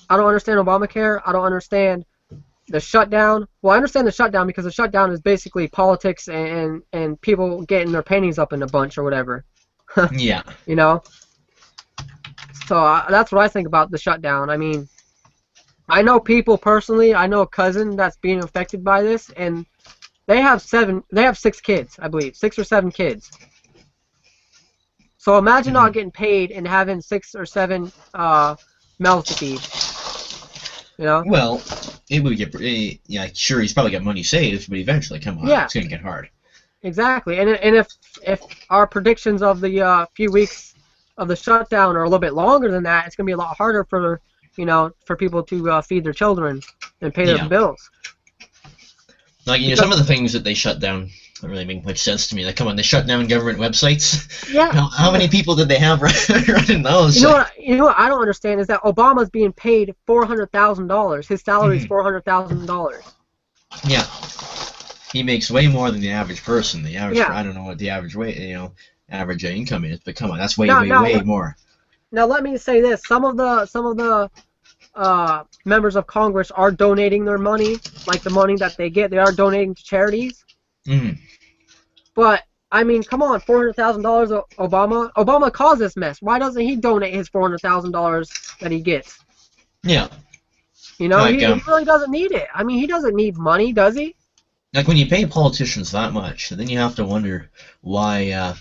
I don't understand Obamacare. I don't understand the shutdown. Well, I understand the shutdown because the shutdown is basically politics and people getting their panties up in a bunch or whatever. Yeah. So that's what I think about the shutdown. I mean, I know people personally. I know a cousin that's being affected by this, and they have 6 kids, I believe, 6 or 7 kids. So imagine not getting paid and having 6 or 7 mouths to feed. Well, it would get. Yeah, sure, he's probably got money saved, but eventually, come on, it's gonna get hard. Exactly, and if our predictions of the few weeks of the shutdown are a little bit longer than that, it's gonna be a lot harder for people to feed their children and pay their bills. Like some of the things that they shut down don't really make much sense to me. Like, come on, they shut down government websites. Yeah. How many people did they have running those? You know what I don't understand is that Obama's being paid $400,000. His salary is $400,000. Yeah. He makes way more than the average person. The average, I don't know what the average average income is, but come on, that's way more. Now let me say this: some of the members of Congress are donating their money, like the money that they get, they are donating to charities. Mm. But I mean, come on, $400,000 Obama caused this mess. Why doesn't he donate his $400,000 that he gets? Yeah. He really doesn't need it. I mean, he doesn't need money, does he? Like, when you pay politicians that much, then you have to wonder why